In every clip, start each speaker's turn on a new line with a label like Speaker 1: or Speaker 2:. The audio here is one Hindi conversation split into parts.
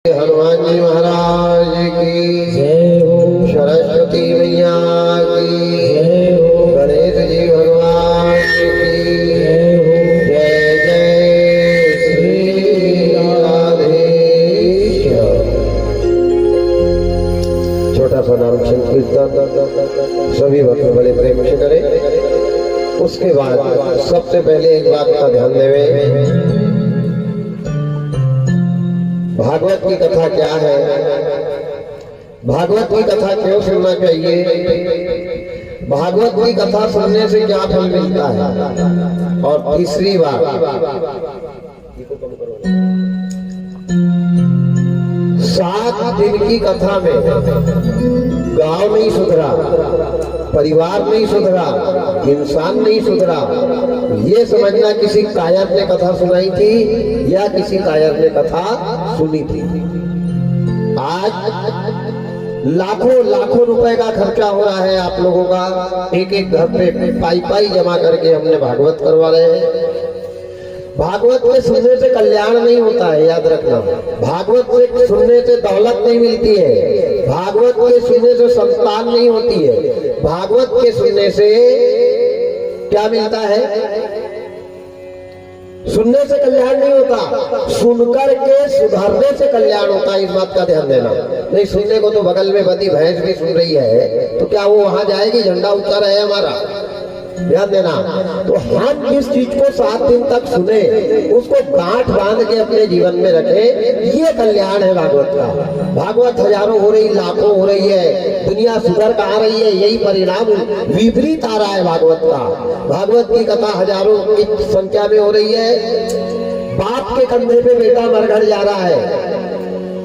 Speaker 1: हनुमान जी महाराज की जय हो, सरस्वती मैया की जय हो, गणेश जी भगवान की जय हो, जय जय श्री राधेश। छोटा सा नाम संकीर्तन सभी भक्त बड़े प्रेम से करें। उसके बाद सबसे पहले एक बात का ध्यान देवे, भागवत की कथा क्या है, भागवत की कथा क्यों सुनना चाहिए, भागवत की कथा सुनने से क्या फल मिलता है। और तीसरी बात, सात दिन की कथा में गांव नहीं सुधरा, परिवार नहीं सुधरा, इंसान नहीं सुधरा, ये समझना किसी कायर ने कथा सुनाई थी या किसी कायर ने कथा सुनी थी। आज लाखों लाखों रुपए का खर्चा हो रहा है आप लोगों का, एक एक घर पे पाई पाई जमा करके हमने भागवत करवा रहे हैं। भागवत के सुनने से कल्याण नहीं होता है, याद रखना। भागवत के सुनने से दौलत नहीं मिलती है, भागवत के सुनने से संतान नहीं होती है, भागवत के सुनने से क्या मिलता है, सुनने से कल्याण नहीं होता, सुनकर के सुधारने से कल्याण होता है। इस बात का ध्यान देना। नहीं सुनने को तो बगल में बदी भैंस भी सुन रही है, तो क्या वो वहां जाएगी, झंडा ऊंचा रहे हमारा, ध्यान देना। तो हम जिस चीज को 7 दिन तक सुने उसको गांठ बांध के अपने जीवन में रखे, ये कल्याण है भागवत का। भागवत हजारों हो रही, लाखों हो रही है, दुनिया सुधर कहाँ रही है, यही परिणाम विपरीत आ रहा है भागवत का। भागवत की कथा हजारों की संख्या में हो रही है, बाप के कंधे पे बेटा मरघट जा रहा है,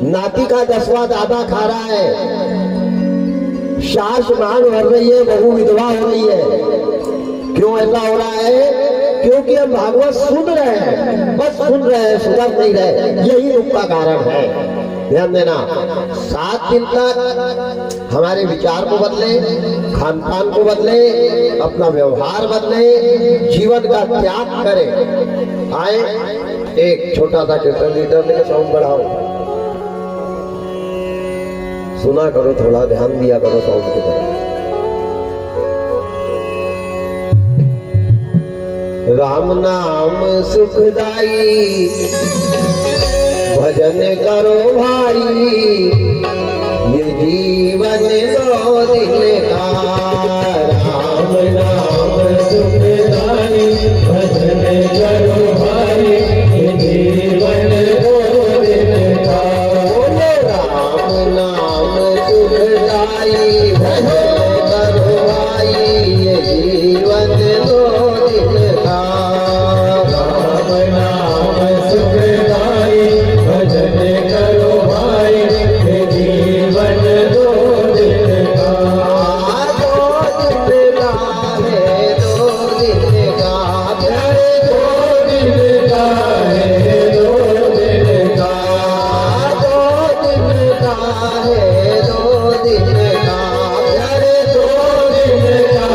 Speaker 1: नाती का 10वां दादा खा रहा है, सास मांग भर रही है, बहू विधवा हो रही है। क्यों ऐसा हो रहा है? क्योंकि हम भागवत सुन रहे हैं, बस सुन रहे हैं, सुधर नहीं रहे, यही दुख का कारण है। ध्यान देना। 7 दिन तक हमारे विचार को बदले, खान पान को बदले, अपना व्यवहार बदले, जीवन का त्याग करें। आए एक छोटा सा कीर्तन लीडर ने साउंड बढ़ाओ, सुना करो, थोड़ा ध्यान दिया करो साउंड की तरफ। राम नाम सुखदाई भजन करो भाई, ये जीवन 2 दिन का। राम नाम सुखदाई भजन करो भाई, ये जीवन 2 दिन का। राम नाम सुखदाई भजन करो भाई, ये जीवन 2 दिन का। राम नाम सुखदाई भजन करो भाई, ये जीवन 2 दिन का। 2 दिन का है, 2 दिन का प्यारे, 2 दिन का है, 2 दिन का। 2 दिन का है, 2 दिन का प्यारे, 2 दिन का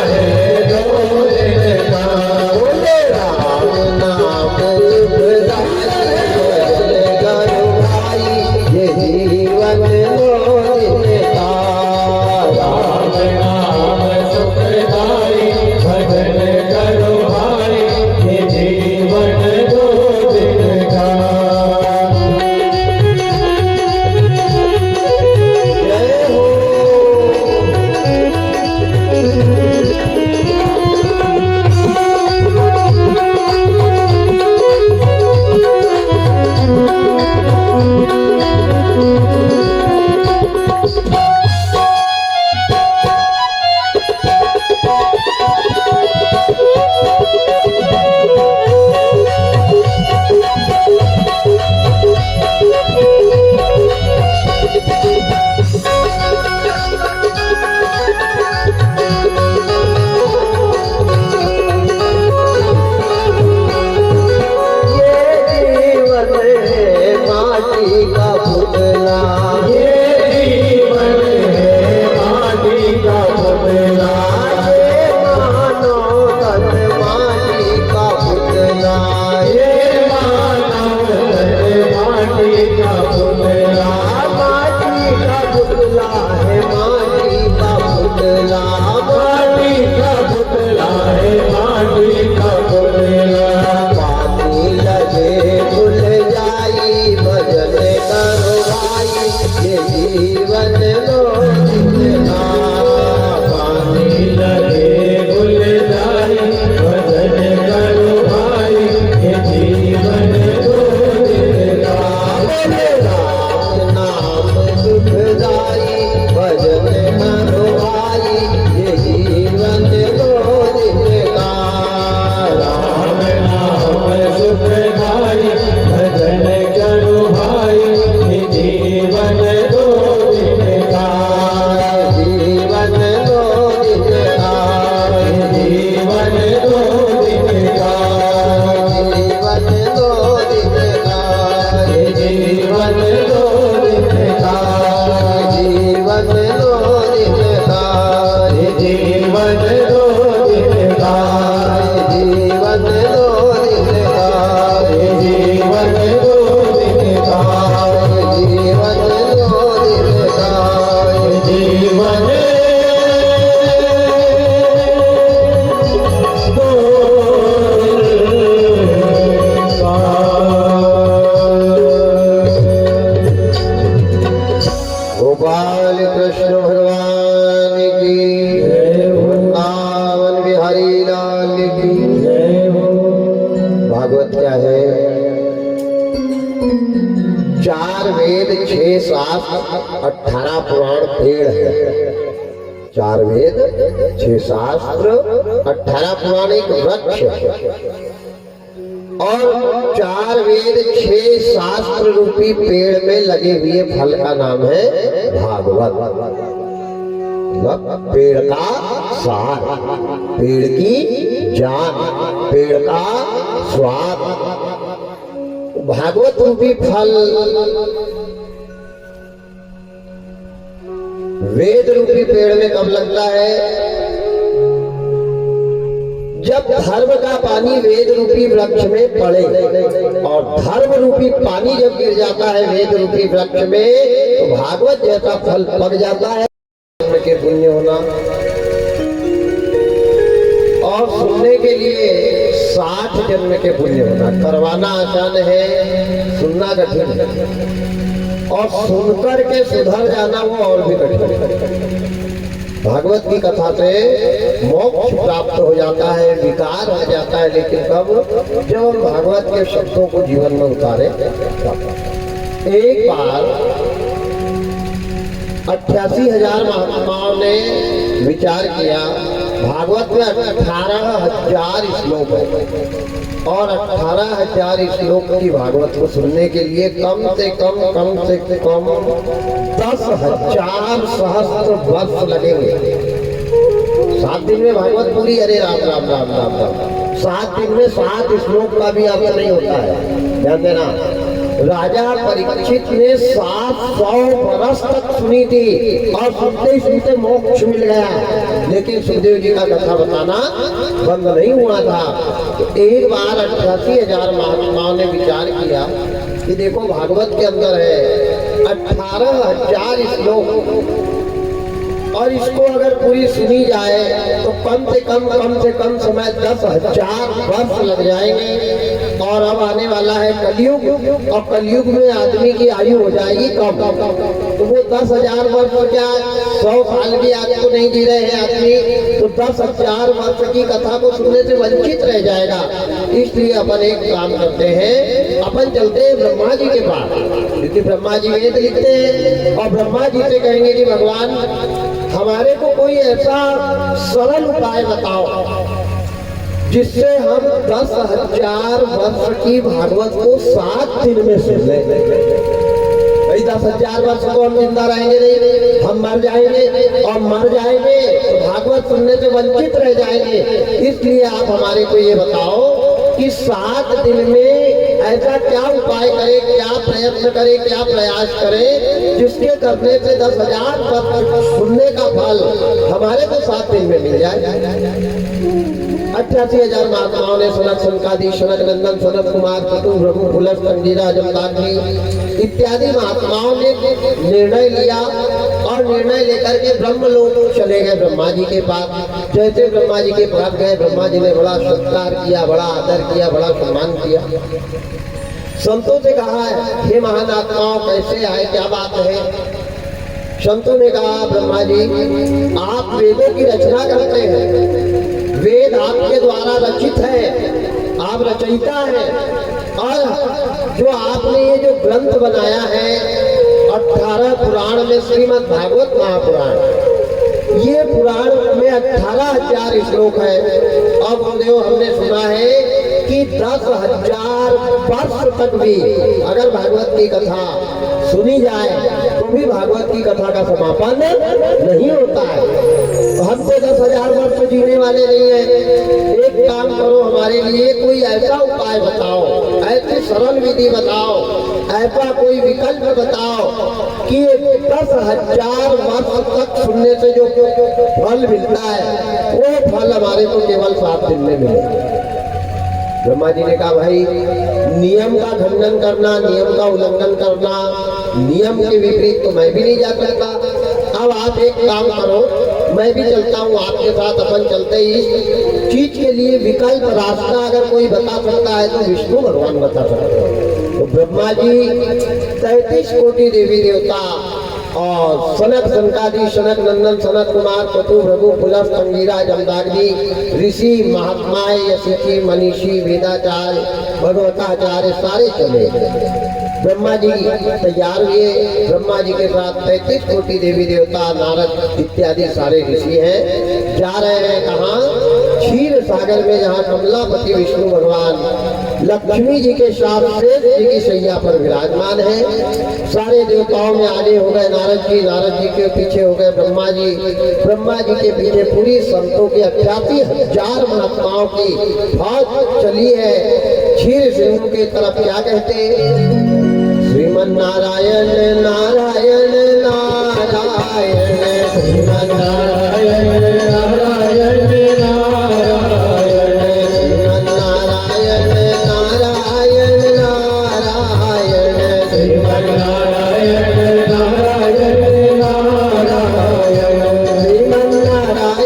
Speaker 1: है, 2 दिन का। बोले राम नाम सुखदाई भजन करो भाई, ये जीवन 2 दिन का। राम नाम सुखदाई भजन करो भाई, ये जीवन 2 दिन का। जय हो। का पुतला। पुतला है माटी का पुतला,
Speaker 2: माटी का पुतला है, माटी का पुतला।
Speaker 1: पानी लगे भूल जाई भजन करो भाई, ये जीवन लो जितना।
Speaker 2: पानी लगे भूल जाई भजन करो भाई, ये जीवन दो दिन का।
Speaker 1: राम नाम सुखदाई भजन करो भाई, ये जीवन लो जितना।
Speaker 2: राम नाम सुखदाई भजन करो भाई, ये जीवन दो दिन का।
Speaker 1: जीवन लो जितना,
Speaker 2: जीवन दो दिन का।
Speaker 1: जीवन लो जितना,
Speaker 2: जीवन दो दिन का।
Speaker 1: जीवन लो जितना,
Speaker 2: जीवन दो दिन का।
Speaker 1: जीवन लो जितना,
Speaker 2: जीवन दो दिन का।
Speaker 1: जीवन लो जितना।
Speaker 2: जीवन
Speaker 1: गोपाल कृष्ण भगवान की, वृंदावन बिहारी लाल की। भागवत क्या है? 4 वेद 6 शास्त्र 18 पुराण पेड़ है। 4 वेद 6 शास्त्र 18 पुराण एक वृक्ष है। और 4 वेद 6 शास्त्र रूपी पेड़ में लगे हुए फल का नाम है भागवत। मतलब पेड़ का सार, पेड़ की जान, पेड़ का स्वाद। भागवत रूपी फल वेद रूपी पेड़ में कब लगता है? जब धर्म का पानी वेद रूपी वृक्ष में पड़े। और धर्म रूपी पानी जब गिर जाता है वेद रूपी वृक्ष में, तो भागवत जैसा फल पक जाता है। के पुण्य होना और सुनने के लिए 60 जन्म के पुण्य होना। करवाना आसान है, सुनना कठिन है। और सुनकर के सुधर जाना वो और भी कठिन है। भागवत की कथा से मोक्ष प्राप्त हो जाता है, विकार हो जाता है, लेकिन कब? जब हम भागवत के शब्दों को जीवन में उतारे। एक बार 88,000 महात्माओं ने विचार किया। भागवत में 18,000 श्लोक है और 18,000 श्लोक की भागवत को सुनने के लिए कम से कम 10,000 सहस्त्र वर्ष लगेंगे। 7 दिन में भागवत पूरी? अरे राम राम राम राम राम। 7 दिन में 7 श्लोक का भी अर्थ नहीं होता है, ध्यान देना। राजा परीक्षित ने 700 बरस तक सुनी थी और सुनते ही सुनते मोक्ष मिल गया, लेकिन सुखदेव जी का कथा बताना बंद नहीं हुआ था। तो एक बार 88,000 महात्माओं ने विचार किया कि देखो भागवत के अंदर है 18,000 श्लोक, और इसको अगर पूरी सुनी जाए तो कम से कम समय 10,000 वर्ष लग जाएंगे। और अब आने वाला है कलयुग, और कलयुग में आदमी की आयु हो जाएगी कम। तो वो 10,000 वर्ष क्या 100 साल की आयु तो नहीं जी रहे हैं आदमी, तो 10,000 वर्ष की कथा को सुनने से वंचित रह जाएगा। इसलिए अपन एक काम करते हैं, अपन चलते हैं ब्रह्मा जी के पास, क्योंकि ब्रह्मा जी वेद लिखते हैं। और ब्रह्मा जी से कहेंगे कि भगवान हमारे को कोई ऐसा सरल उपाय बताओ जिससे हम 10,000 वर्ष की भागवत को 7 दिन में सुन लें। भाई 10,000 वर्ष को हम जिंदा रहेंगे नहीं, हम मर जाएंगे, और मर जाएंगे तो भागवत सुनने से वंचित रह जाएंगे। इसलिए आप हमारे को ये बताओ कि 7 दिन में ऐसा क्या उपाय करे, क्या प्रयत्न करे, क्या प्रयास करे जिसके करने से 10,000 वर्ष सुनने का फल हमारे को 7 दिन में मिल जाए। 88,000 महात्माओं ने सनक सनकादि सनक नंदन सनत कुमार कुटुंब रघु पुलस कंजीरा जमदाग्नि इत्यादि महात्माओं ने निर्णय लिया और निर्णय लेकर के ब्रह्मलोक चले गए ब्रह्मा जी के पास। जैसे ब्रह्मा जी के पास गए, ब्रह्मा जी ने बड़ा सत्कार किया, बड़ा आदर किया, बड़ा सम्मान किया। संतों से कहा है, हे महान आत्माओं कैसे आए, क्या बात है? संतों ने कहा, ब्रह्मा जी आप वेदों की रचना करते हैं, वेद आपके द्वारा रचित है, आप रचयिता हैं, और जो आपने ये जो ग्रंथ बनाया है 18 पुराण में श्रीमद् भागवत महापुराण, ये पुराण में 18,000 श्लोक है। अब गुरुदेव हमने सुना है कि 10,000 वर्ष तक भी अगर भागवत की कथा सुनी जाए तो भी भागवत की कथा का समापन नहीं होता है। तो हम तो 10,000 वर्ष जीने वाले नहीं है। एक काम करो, हमारे लिए कोई ऐसा उपाय बताओ, ऐसी सरल विधि बताओ, ऐसा कोई विकल्प बताओ कि 10,000 वर्ष तक सुनने से जो फल मिलता है वो फल हमारे को केवल 7 दिन में मिले। ब्रह्मा जी ने कहा, भाई नियम का खंडन करना, नियम का उल्लंघन करना, नियम के विपरीत तो मैं भी नहीं जा सकता। अब आप एक काम करो, मैं भी चलता हूँ आपके साथ, अपन चलते ही इस चीज के लिए विकल्प रास्ता अगर कोई बता सकता है तो विष्णु भगवान बता सकते हैं। तो ब्रह्मा जी 33 कोटि देवी देवता और सनक सनकादि सनक नंदन सनत कुमार कुटुंब रघु पुलस कंगीरा जमदाग्नि ऋषि महात्माएं यशिकी मनीषी वेदाचार्य भगवताचार्य सारे चले। ब्रह्मा जी तैयार हुए, ब्रह्मा जी के साथ 33 कोटि देवी देवता नारद इत्यादि सारे ऋषि हैं। जा रहे हैं कहाँ? क्षीर सागर में, जहाँ कमलापति विष्णु भगवान लक्ष्मी जी के साथ शेष जी की शैया पर विराजमान है। सारे देवताओं में आगे हो गए नारद जी के पीछे हो गए ब्रह्मा जी के पीछे पूरी संतों की 88,000 महात्माओं की फौज चली है। क्षीर सिंधु की तरफ क्या कहते हैं? श्रीमन्नारायण नारायण नारायण श्रीमन्नारायण नारायण नारायण श्रीमन्नारायण नारायण नारायण श्रीमन्नारायण नारायण नारायण श्रीमन्नारायण नारायण नारायण श्रीमन्नारायण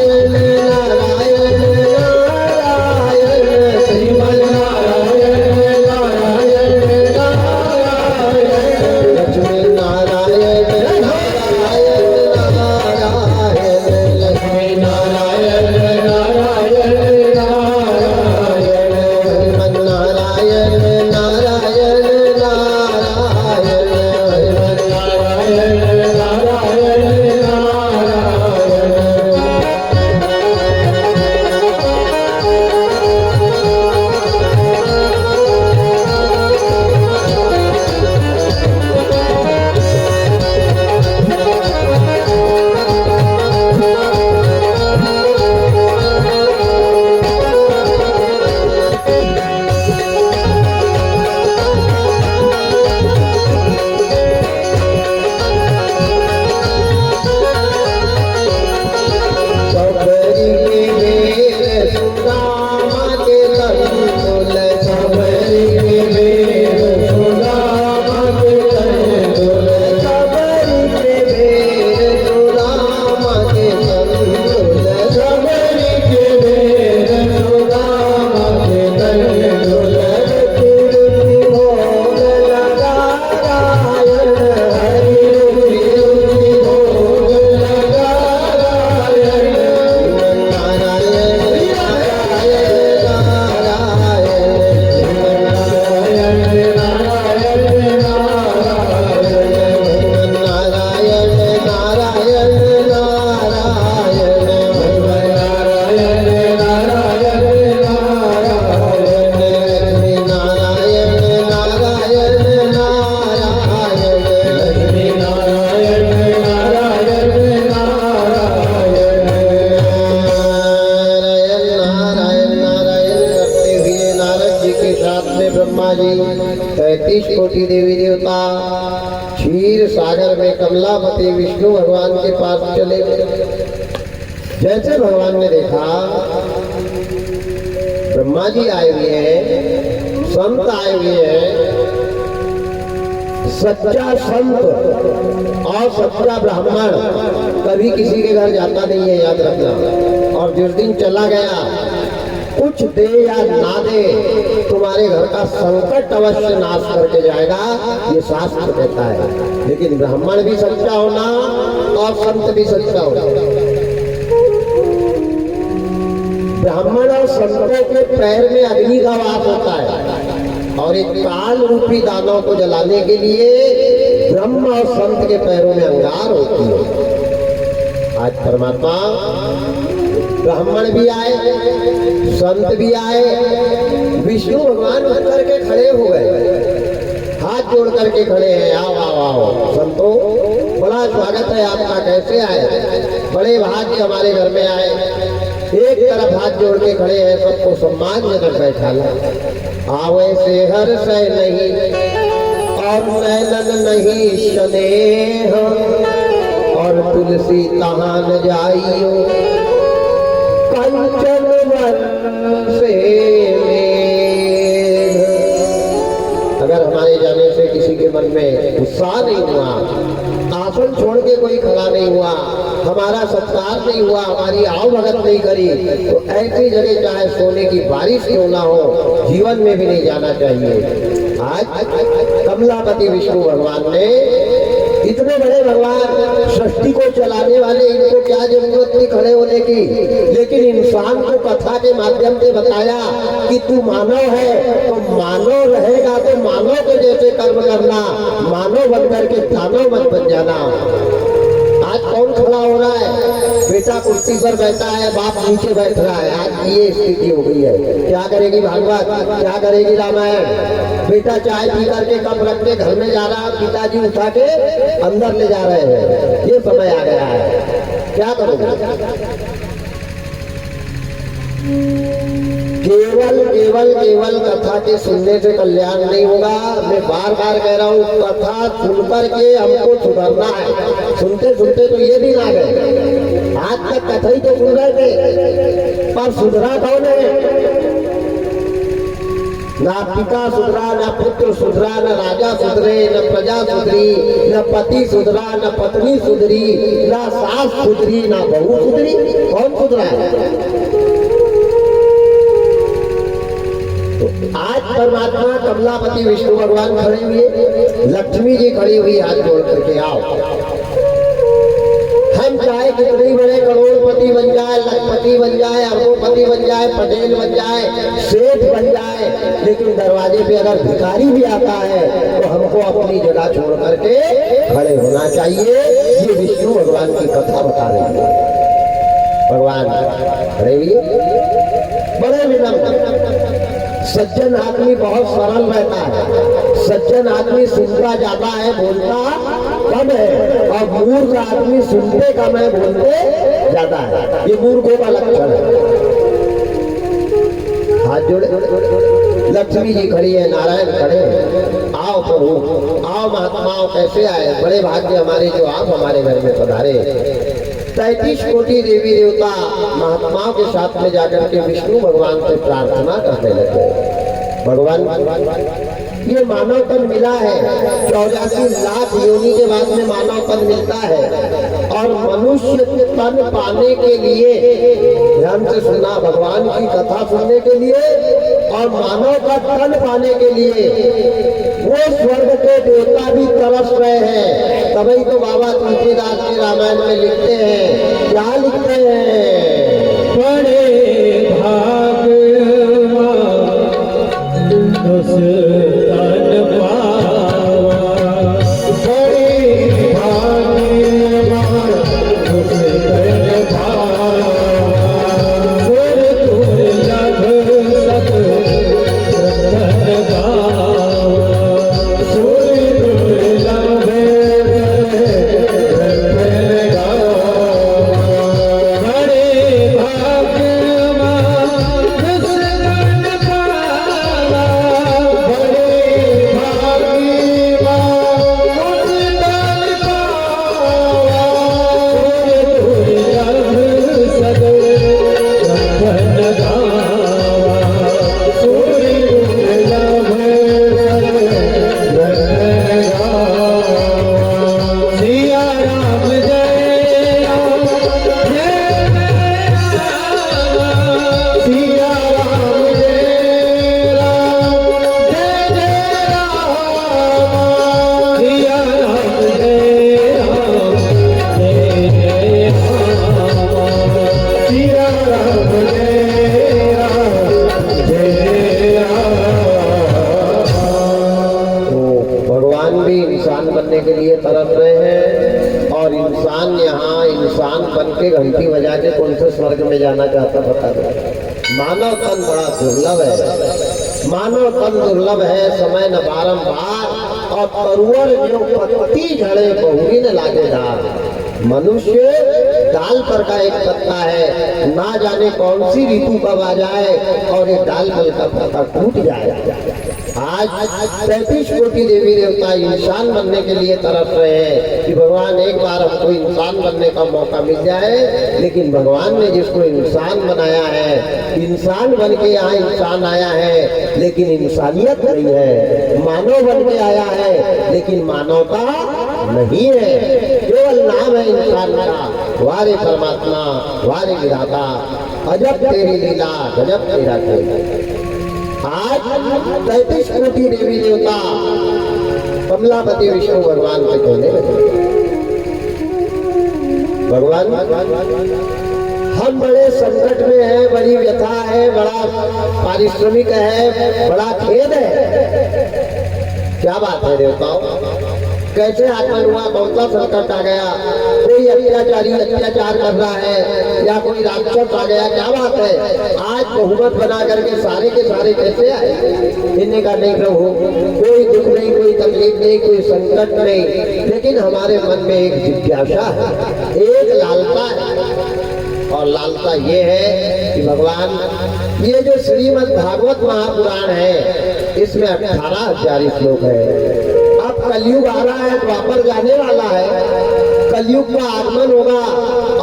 Speaker 1: ब्रह्मा जी 33 कोटि देवी देवता क्षीर सागर में कमलापति विष्णु भगवान के पास चले गए। जैसे भगवान ने देखा ब्रह्मा जी आए हुए हैं, संत आए हुए हैं। सच्चा संत और सच्चा ब्राह्मण कभी किसी के घर जाता नहीं है, याद रखना। और जिस दिन चला गया, कुछ दे या ना दे, तुम्हारे घर का संकट अवश्य नाश करके जाएगा, ये शास्त्र कहता है। लेकिन ब्राह्मण भी सच्चा होना और संत भी सच्चा होना। ब्राह्मण और संतों के पैर में अग्नि का वास होता है, और एक काल रूपी दानों को जलाने के लिए ब्रह्म और संत के पैरों में अंगार होती है। आज परमात्मा ब्राह्मण भी आए, संत भी आए, विष्णु भगवान उठ करके खड़े हो गए, हाथ जोड़ करके खड़े हैं। आओ आओ आओ संतो, बड़ा स्वागत है आपका, कैसे आए? बड़े भाग्य हमारे घर में आए। एक तरफ हाथ जोड़ के खड़े हैं, सबको सम्मानजनक बैठा ला। आवे से हर सह नहीं और नैनन नहीं स्नेह, और तुलसी तहां न जाइयो कंचन वन से मेघ। अगर हमारे जाने से किसी के मन में उत्साह नहीं हुआ, आसन छोड़ के कोई खड़ा नहीं हुआ, हमारा सत्कार नहीं हुआ, हमारी आओ भगत नहीं करी, तो ऐसी जगह चाहे सोने की बारिश क्यों ना हो, जीवन में भी नहीं जाना चाहिए। आज कमलापति विष्णु भगवान ने, इतने बड़े भगवान, सृष्टि को चलाने वाले, इनको क्या जरूरत थी खड़े होने की? लेकिन इंसान को कथा के माध्यम से बताया कि तू मानव है तो मानव रहेगा, तो मानव के जैसे कर्म करना, मानव बन करके दानव मत बन जाना। आज कौन खड़ा हो रहा है? बेटा कुर्सी पर बैठा है, बाप नीचे बैठ रहा है। आज ये स्थिति हो गई है। क्या करेगी भागवत, क्या करेगी रामायण? बेटा चाय पी करके कप रख के घर में जा रहा है, पिताजी उठा के अंदर ले जा रहे हैं। ये समय आ गया है, क्या करोगे? केवल केवल केवल कथा के सुनने से कल्याण नहीं होगा। मैं बार बार कह रहा हूँ, कथा सुनकर के हमको सुधरना है। सुनते सुनते तो ये दिन आ गए, आज तक कथा ही तो सुन रहे थे, पर सुधरा कौन है? ना पिता सुधरा, ना पुत्र सुधरा, न राजा सुधरे, न प्रजा सुधरी, न पति सुधरा, न पत्नी सुधरी, ना सास सुधरी, ना बहू सुधरी। कौन सुधरा है? आज परमात्मा कमलापति विष्णु भगवान खड़े हुए, लक्ष्मी जी खड़ी हुई हाथ जोड़ करके। आओ, हम चाहे कितने बड़े करोड़पति बन जाए, लखपति बन जाए, अरबोपति बन जाए, पटेल बन जाए, सेठ बन जाए, लेकिन दरवाजे पे अगर भिखारी भी आता है तो हमको अपनी जगह छोड़ करके खड़े होना चाहिए। ये विष्णु भगवान की कथा बता रही है। भगवान खड़े हुए, बड़े विनम्र। सज्जन आदमी बहुत सरल रहता है, सज्जन आदमी सुनता ज्यादा है, बोलता कम है, और मूर्ख आदमी सुनते कम है, बोलते ज्यादा है। ये मूर्खों का लक्षण है। हाथ जोड़े, लक्ष्मी जी खड़ी है, नारायण खड़े हैं। आओ प्रभु, आओ महात्माओं, कैसे आए? बड़े भाग्य हमारे जो आप हमारे घर में पधारे। 33 कोटि देवी देवता महात्माओं के साथ में जाकर के विष्णु भगवान से प्रार्थना करने लगे। भगवान, ये मानव तन मिला है, 84 लाख योनि के बाद में मानव तन मिलता है, और मनुष्य तन पाने के लिए, ध्यान से सुना, भगवान की कथा सुनने के लिए और मानव का तन पाने के लिए वो स्वर्ग के देवता भी तरस रहे हैं। तभी तो बाबा तुलसीदास जी रामायण में लिखते हैं, क्या लिखते हैं?
Speaker 2: बड़े भाग उस तन पावा, बड़े भाग्यवान उस तन पावा, सुर दुर्लभ सत रतन गावा, सुर दुर्लभ रतन गावा।
Speaker 1: के लिए तरस रहे हैं। और इंसान यहाँ इंसान बन के घंटी बजा के कौन से स्वर्ग में जाना चाहता बता दो। मानव तन बड़ा दुर्लभ है, मानव तन दुर्लभ है, समय न बारंबार और तरुवर जो पत्ती झड़े बहुरी न लागेदार। मनुष्य डाल पर का एक पत्ता है, ना जाने कौन सी ऋतु कब आ जाए और एक डाल पर का पत्ता टूट जाए। आज 33 कोटि देवी देवता इंसान बनने के लिए तरस रहे हैं कि भगवान एक बार हमको इंसान बनने का मौका मिल जाए। लेकिन भगवान ने जिसको इंसान बनाया है, इंसान बन के यहाँ इंसान आया है, लेकिन इंसानियत नहीं है। मानव बन के आया है, लेकिन मानवता नहीं है, केवल नाम है इंसान का। वारे परमात्मा वारे विधाता, अजब तेरी लीला गजब तेरा खेल। आज 33 कोटि देवी देवता कमलापति विष्णु भगवान से कहने लगे, भगवान हम बड़े संकट में हैं, बड़ी व्यथा है, बड़ा पारिश्रमिक है, बड़ा खेद है। क्या बात है देवताओं, कैसे आगमन हुआ, कौन सा संकट आ गया? कोई अत्याचारी अत्याचार कर रहा है या कोई राक्षस आ गया? क्या बात है? आज बहुमत बना करके सारे के सारे कैसे आए? इन्हें का नहीं प्रभु, कोई दुख नहीं, कोई तकलीफ नहीं, कोई संकट नहीं, लेकिन हमारे मन में एक जिज्ञासा है, एक लालसा है। और लालसा ये है कि भगवान ये जो श्रीमद् भागवत महापुराण है, इसमें 18,000 श्लोक है। अब कलयुग आ रहा है, द्वापर जाने वाला है, कलयुग का आगमन होगा।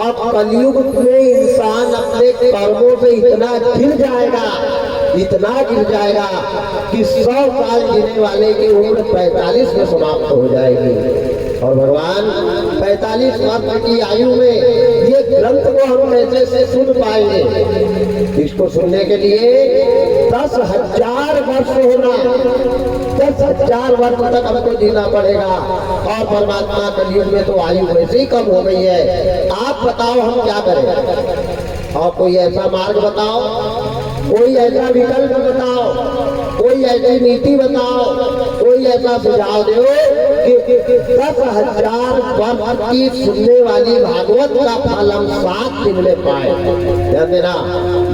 Speaker 1: अब कलयुग में इंसान अपने कर्मों से इतना गिर जाएगा, इतना गिर जाएगा कि 100 साल जीने वाले की उम्र 45 में समाप्त हो जाएगी। और भगवान 45 वर्ष की आयु में ये ग्रंथ को हम कैसे से सुन पाएंगे? इसको सुनने के लिए 10,000 वर्ष होना, 10,000 वर्ष तक हमको जीना पड़ेगा। और परमात्मा कलयुग में तो आयु वैसे ही कम हो गई है। आप बताओ हम क्या करें? और कोई ऐसा मार्ग बताओ, कोई ऐसा विकल्प बताओ, कोई ऐसी नीति बताओ, कोई ऐसा सुझाव दो कि 10,000 वर्ष की सुनने वाली भागवत का फल हम 7 दिन में पाए। ध्यान देना,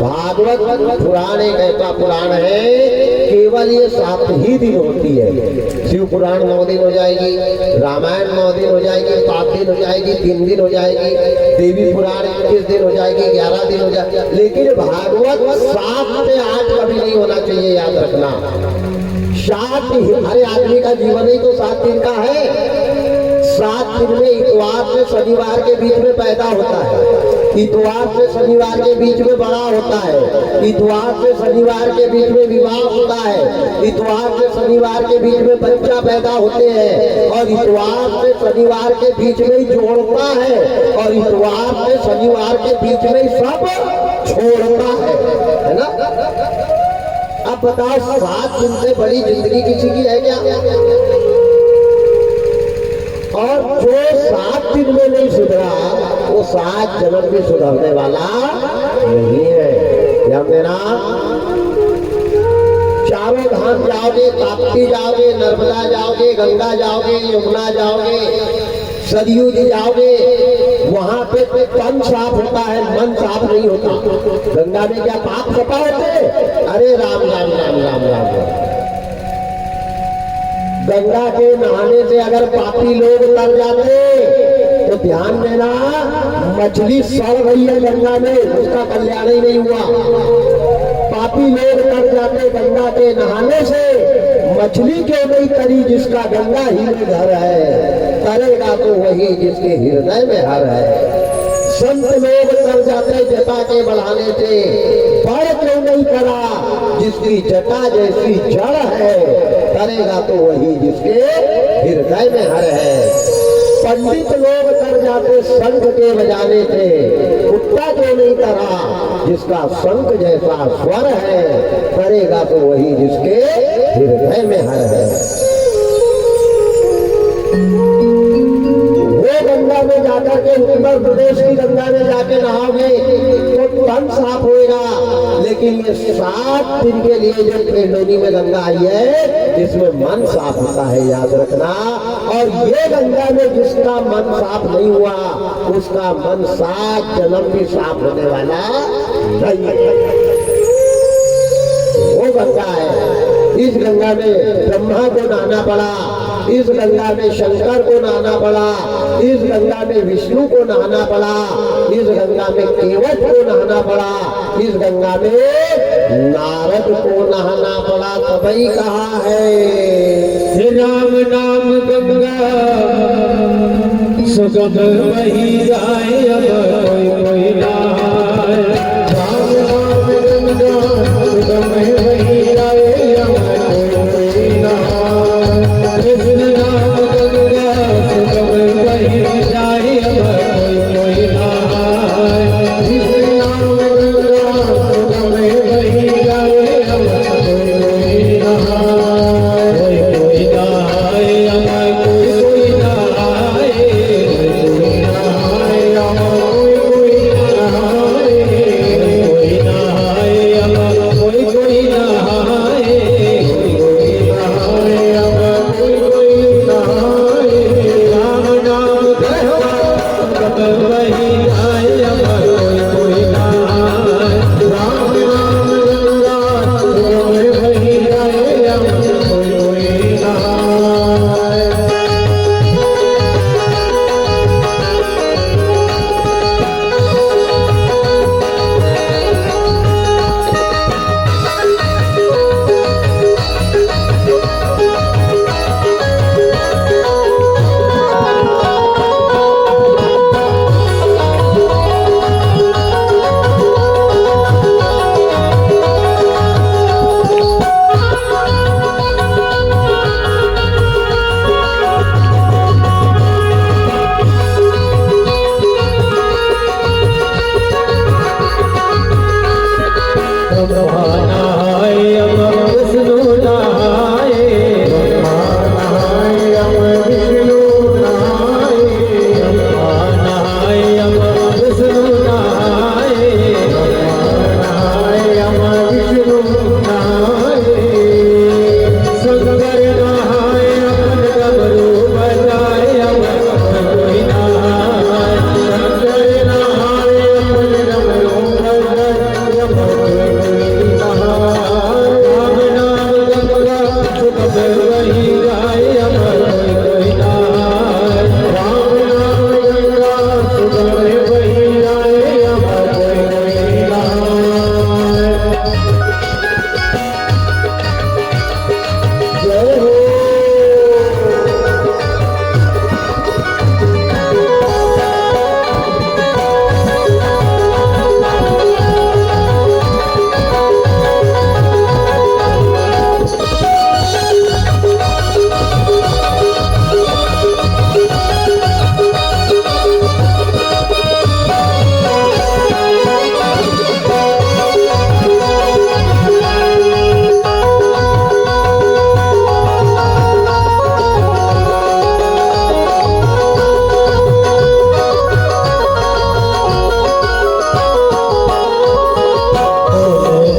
Speaker 1: भागवत पुराण एक ऐसा पुराण है, केवल ये 7 ही दिन होती है। शिव पुराण 9 दिन हो जाएगी, रामायण 9 दिन हो जाएगी, 7 दिन हो जाएगी, 3 दिन हो जाएगी, देवी पुराण 21 दिन हो जाएगी, 11 दिन हो जाएगी, लेकिन भागवत 7 से 8 कभी नहीं होना चाहिए। याद रखना, 7 हर आदमी का जीवन ही तो 7 दिन का है। 7 दिन में इतवार से शनिवार के बीच में पैदा होता है, इतवार से शनिवार के बीच में बड़ा होता है, इतवार से शनिवार के बीच में विवाह होता है, इतवार से शनिवार के बीच में बच्चा पैदा होते हैं, और इतवार से शनिवार के बीच में ही जोड़ता है, और इतवार से शनिवार के बीच में ही सब छोड़ता है ना? अब बताओ, 7 दिन से बड़ी जिंदगी किसी की है क्या? और जो 7 दिन में नहीं सुधरा, वो 7 जन्म में सुधरने वाला नहीं है। ध्यान देना, चारों धाम जाओगे, ताप्ती जाओगे, नर्मदा जाओगे, गंगा जाओगे, यमुना जाओगे, सरयू जी जाओगे, वहां पे तन साफ होता है, मन साफ नहीं होता। गंगा में क्या पाप सफा होते? अरे राम राम राम राम राम। गंगा के नहाने से अगर पापी लोग तर जाते तो ध्यान देना, मछली सड़ गई है गंगा में, उसका कल्याण ही नहीं हुआ। पापी लोग तर जाते गंगा के नहाने से, मछली क्यों नहीं तरी जिसका गंगा ही में घर है? तरेगा तो वही जिसके हृदय में हर है। संत लोग तर जाते जटा के बढ़ाने से, पर क्यों नहीं करा जिसकी जटा जैसी जड़ है? करेगा तो वही जिसके हृदय में हर है। पंडित लोग कर जाते शंख के बजाने से, कुत्ता क्यों नहीं करा जिसका शंख जैसा स्वर है? करेगा तो वही जिसके हृदय में हर है। वो गंगा में जाकर के, उत्तर प्रदेश की गंगा में जाके नहाओगे तो तन साफ होएगा, लेकिन ये 7 दिन के लिए जो पेंडोनी में गंगा आई है, इसमें मन साफ होता है। याद रखना, और ये गंगा में जिसका मन साफ नहीं हुआ उसका मन 7 जन्म भी साफ होने वाला नहीं है। वो गंगा है। इस गंगा में ब्रह्मा को नहाना पड़ा, इस गंगा में शंकर को नहाना पड़ा, इस गंगा में विष्णु को नहाना पड़ा, इस गंगा में केवट को नहाना पड़ा, इस गंगा में नारद को नहाना पड़ा। तभी कहा है
Speaker 2: राम नाम गंगा सुगम वही जाए अब कोई कोई नहाए। राम नाम गंगा सुगम वही जाए अब कोई कोई नहाए। कृष्ण नाम गंगा सुगम वही जाए अब कोई कोई नहाए। कृष्ण नाम गंगा सुगम वही जाए अब कोई कोई नहाए। कोई नहाए अब कोई कोई नहाए। कोई नहाए अब कोई कोई नहाए। कोई नहाए अब कोई कोई नहाए। कोई नहाए अब कोई कोई नहाए। राम नाम गंगा सुगम वही जाए अब कोई कोई नहाए। राम नाम गंगा सुगम वही जाए अब कोई कोई नहाए। ब्रह्मा नहाए अब विष्णु नहाए। ब्रह्मा नहाए अब विष्णु नहाए। ब्रह्मा नहाए अब विष्णु नहाए। ब्रह्मा नहाए अब विष्णु नहाए। शंकर नहाए अपन डमरू बजाए अब कोई नहाए। शंकर नहाए अपन डमरू बजाए अब कोई नहाए। राम नाम गंगा सुगम वही जाए अब कोई कोई नहाए। राम नाम गंगा सुगम वही जाए अब कोई कोई नहाए।
Speaker 1: जय हो।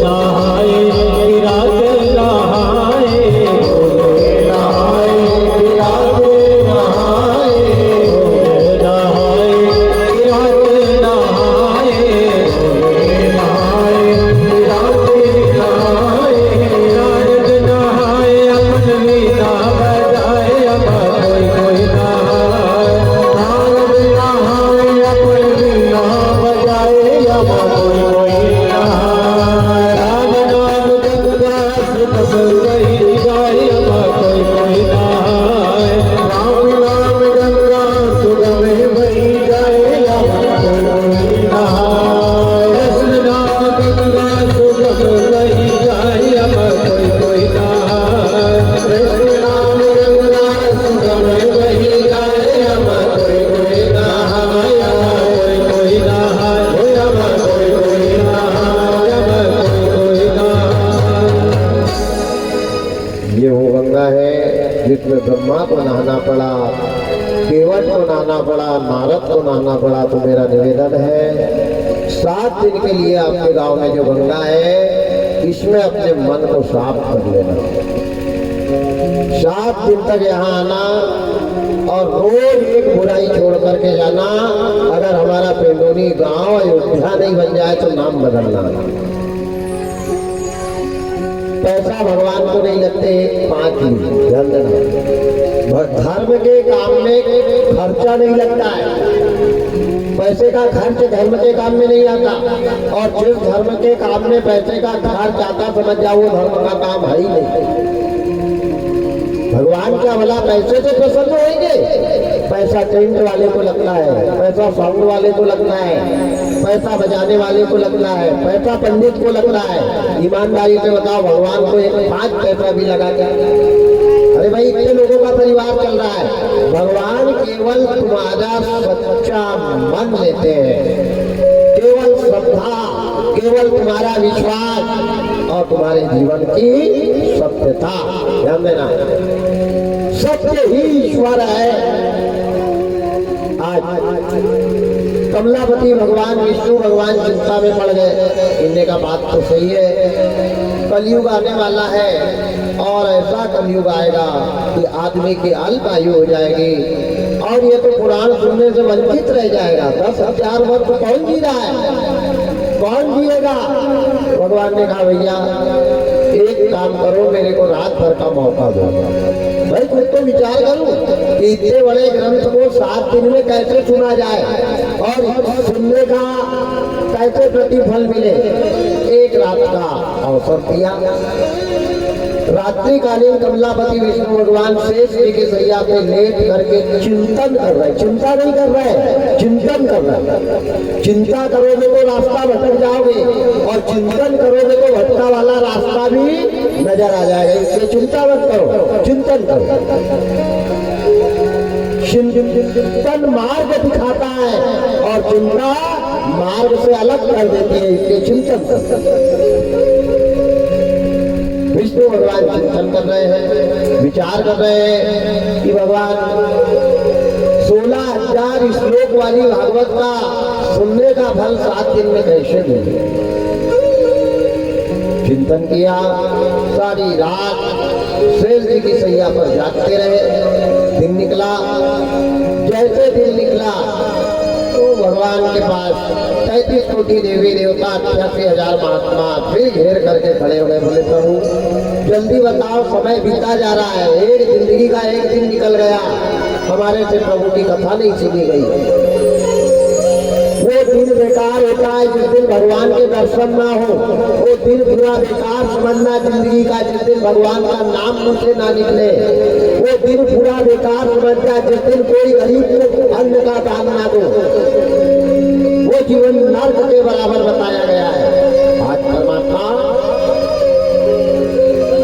Speaker 2: नहाए विराट नहाए। नहाए विराट नहाए। नहाए विराट नहाए। नहाए विराट नहाए। नारद नहाए अपन वीणा बजाए अब कोई कोई नहाए। नारद नहाए अपन वीणा बजाए अब कोई कोई नहाए। राम नाम गंगा सुगम वही जाए अब कोई कोई नहाए। राम नाम गंगा सुगम वही जाए अब कोई कोई नहाए। कृष्ण नाम गंगा सुगम वही जाए अब कोई कोई नहाए। कृष्ण नाम गंगा सुगम वही जाए अब कोई कोई नहाए। कोई कोई नहाए अब कोई कोई नहाए अब कोई कोई नहाए।
Speaker 1: ये वो गंगा है जिसमें ब्रह्मा को नहाना पड़ा, केवट को नहाना पड़ा, नारद को नहाना पड़ा। तो मेरा निवेदन है 7 दिन के लिए आपके गांव में जो गंगा है इसमें अपने मन को साफ कर लेना। 7 दिन तक यहाँ आना और रोज एक बुराई छोड़ करके जाना। अगर हमारा पेंडोनी गांव अयोध्या नहीं बन जाए तो नाम बदलना। पैसा भगवान को नहीं लगते 5 दिन, ध्यान देना। धर्म के काम में खर्चा नहीं लगता है, पैसे का खर्च धर्म के काम में नहीं आता। और जिस धर्म के काम में पैसे का खर्च आता समझ जाओ वो धर्म का काम है ही नहीं। भगवान क्या भला पैसे से प्रसन्न होंगे? पैसा टेंट वाले को लगता है, पैसा साउंड वाले को लगता है, पैसा बजाने वाले को लगता है, पैसा पंडित को लगता है। ईमानदारी से बताओ भगवान को एक 5 पैसा भी लगा क्या? अरे भाई इतने लोगों का परिवार चल रहा है। भगवान केवल तुम्हारा सच्चा मन लेते हैं, केवल श्रद्धा, केवल तुम्हारा विश्वास और तुम्हारे जीवन की सत्यता। ध्यान देना, सत्य ही ईश्वर है। आज कमलापति भगवान विष्णु भगवान चिंता में पड़ गए। इनने का बात तो सही है, कलयुग आने वाला है और ऐसा कलयुग आएगा कि आदमी की अल्प आयु हो जाएगी और ये तो पुराण सुनने से वंचित रह जाएगा। 10,000 वर्ष कौन जी रहा है, कौन जिएगा? भगवान ने कहा भैया एक काम करो, मेरे को रात भर का मौका दो। भाई कुछ तो विचार करूं कि इतने बड़े ग्रंथ को 7 दिन में कैसे सुना जाए और सुनने का कैसे प्रतिफल मिले। एक रात का अवसर दिया। रात्रिकालीन कमलापति विष्णु भगवान शेष जी के सैया पे लेट करके चिंतन कर रहे, चिंता नहीं कर रहे, चिंतन कर रहे। चिंता करोगे तो रास्ता भटक जाओगे और चिंतन करोगे तो भटका वाला रास्ता भी नजर आ जाएगा। इसलिए चिंता मत करो, चिंतन करो। चिंतन मार्ग दिखाता है और चिंता मार्ग से अलग कर देती है। इसलिए चिंतन करो। विष्णु भगवान चिंतन कर रहे हैं, विचार कर रहे हैं कि भगवान 16,000 श्लोक वाली भागवत का सुनने का फल 7 दिन में कैसे मिले। चिंतन किया, सारी रात शेष जी की सैया पर जागते रहे। दिन निकला, जैसे दिन निकला तो भगवान के पास 33 कोटि देवी देवता 88,000 महात्मा फिर घेर करके खड़े हो गए। बोले प्रभु जल्दी बताओ, समय बीता जा रहा है, एक जिंदगी का एक दिन निकल गया, हमारे से प्रभु की कथा नहीं सुनी गई। वो दिन बेकार होता है जिस दिन भगवान के दर्शन ना हो, वो दिन पूरा बेकार समझना जिंदगी का जिस दिन भगवान का नाम मुंह से ना निकले। वो दिन पूरा बेकार समझना जिस दिन कोई गरीब को अन्न का दान ना दो। वो जीवन नर्क के बराबर बताया गया है। आज परमात्मा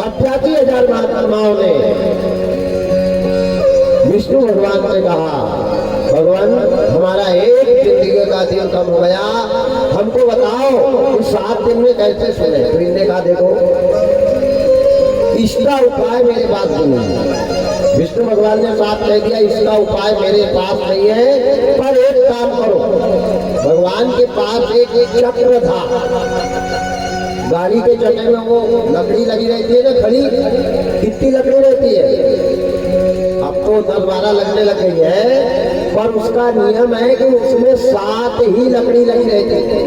Speaker 1: 88,000 महात्माओं ने विष्णु भगवान से कहा, भगवान हमारा एक जिंदगी का दिन कम हो गया, हमको बताओ उस 7 दिन में कैसे सुने। तो इनने कहा देखो इसका उपाय मेरे पास नहीं है। विष्णु भगवान ने साफ कह दिया इसका उपाय मेरे पास नहीं है, पर एक काम करो। भगवान के पास एक चक्र था, गाड़ी के चक्र में वो लकड़ी लगी रहती है ना खड़ी, कितनी लकड़ी रहती है? अब तो 10-12 लगने लग गई है, पर उसका नियम है कि उसमें 7 ही लकड़ी लगी रहती है।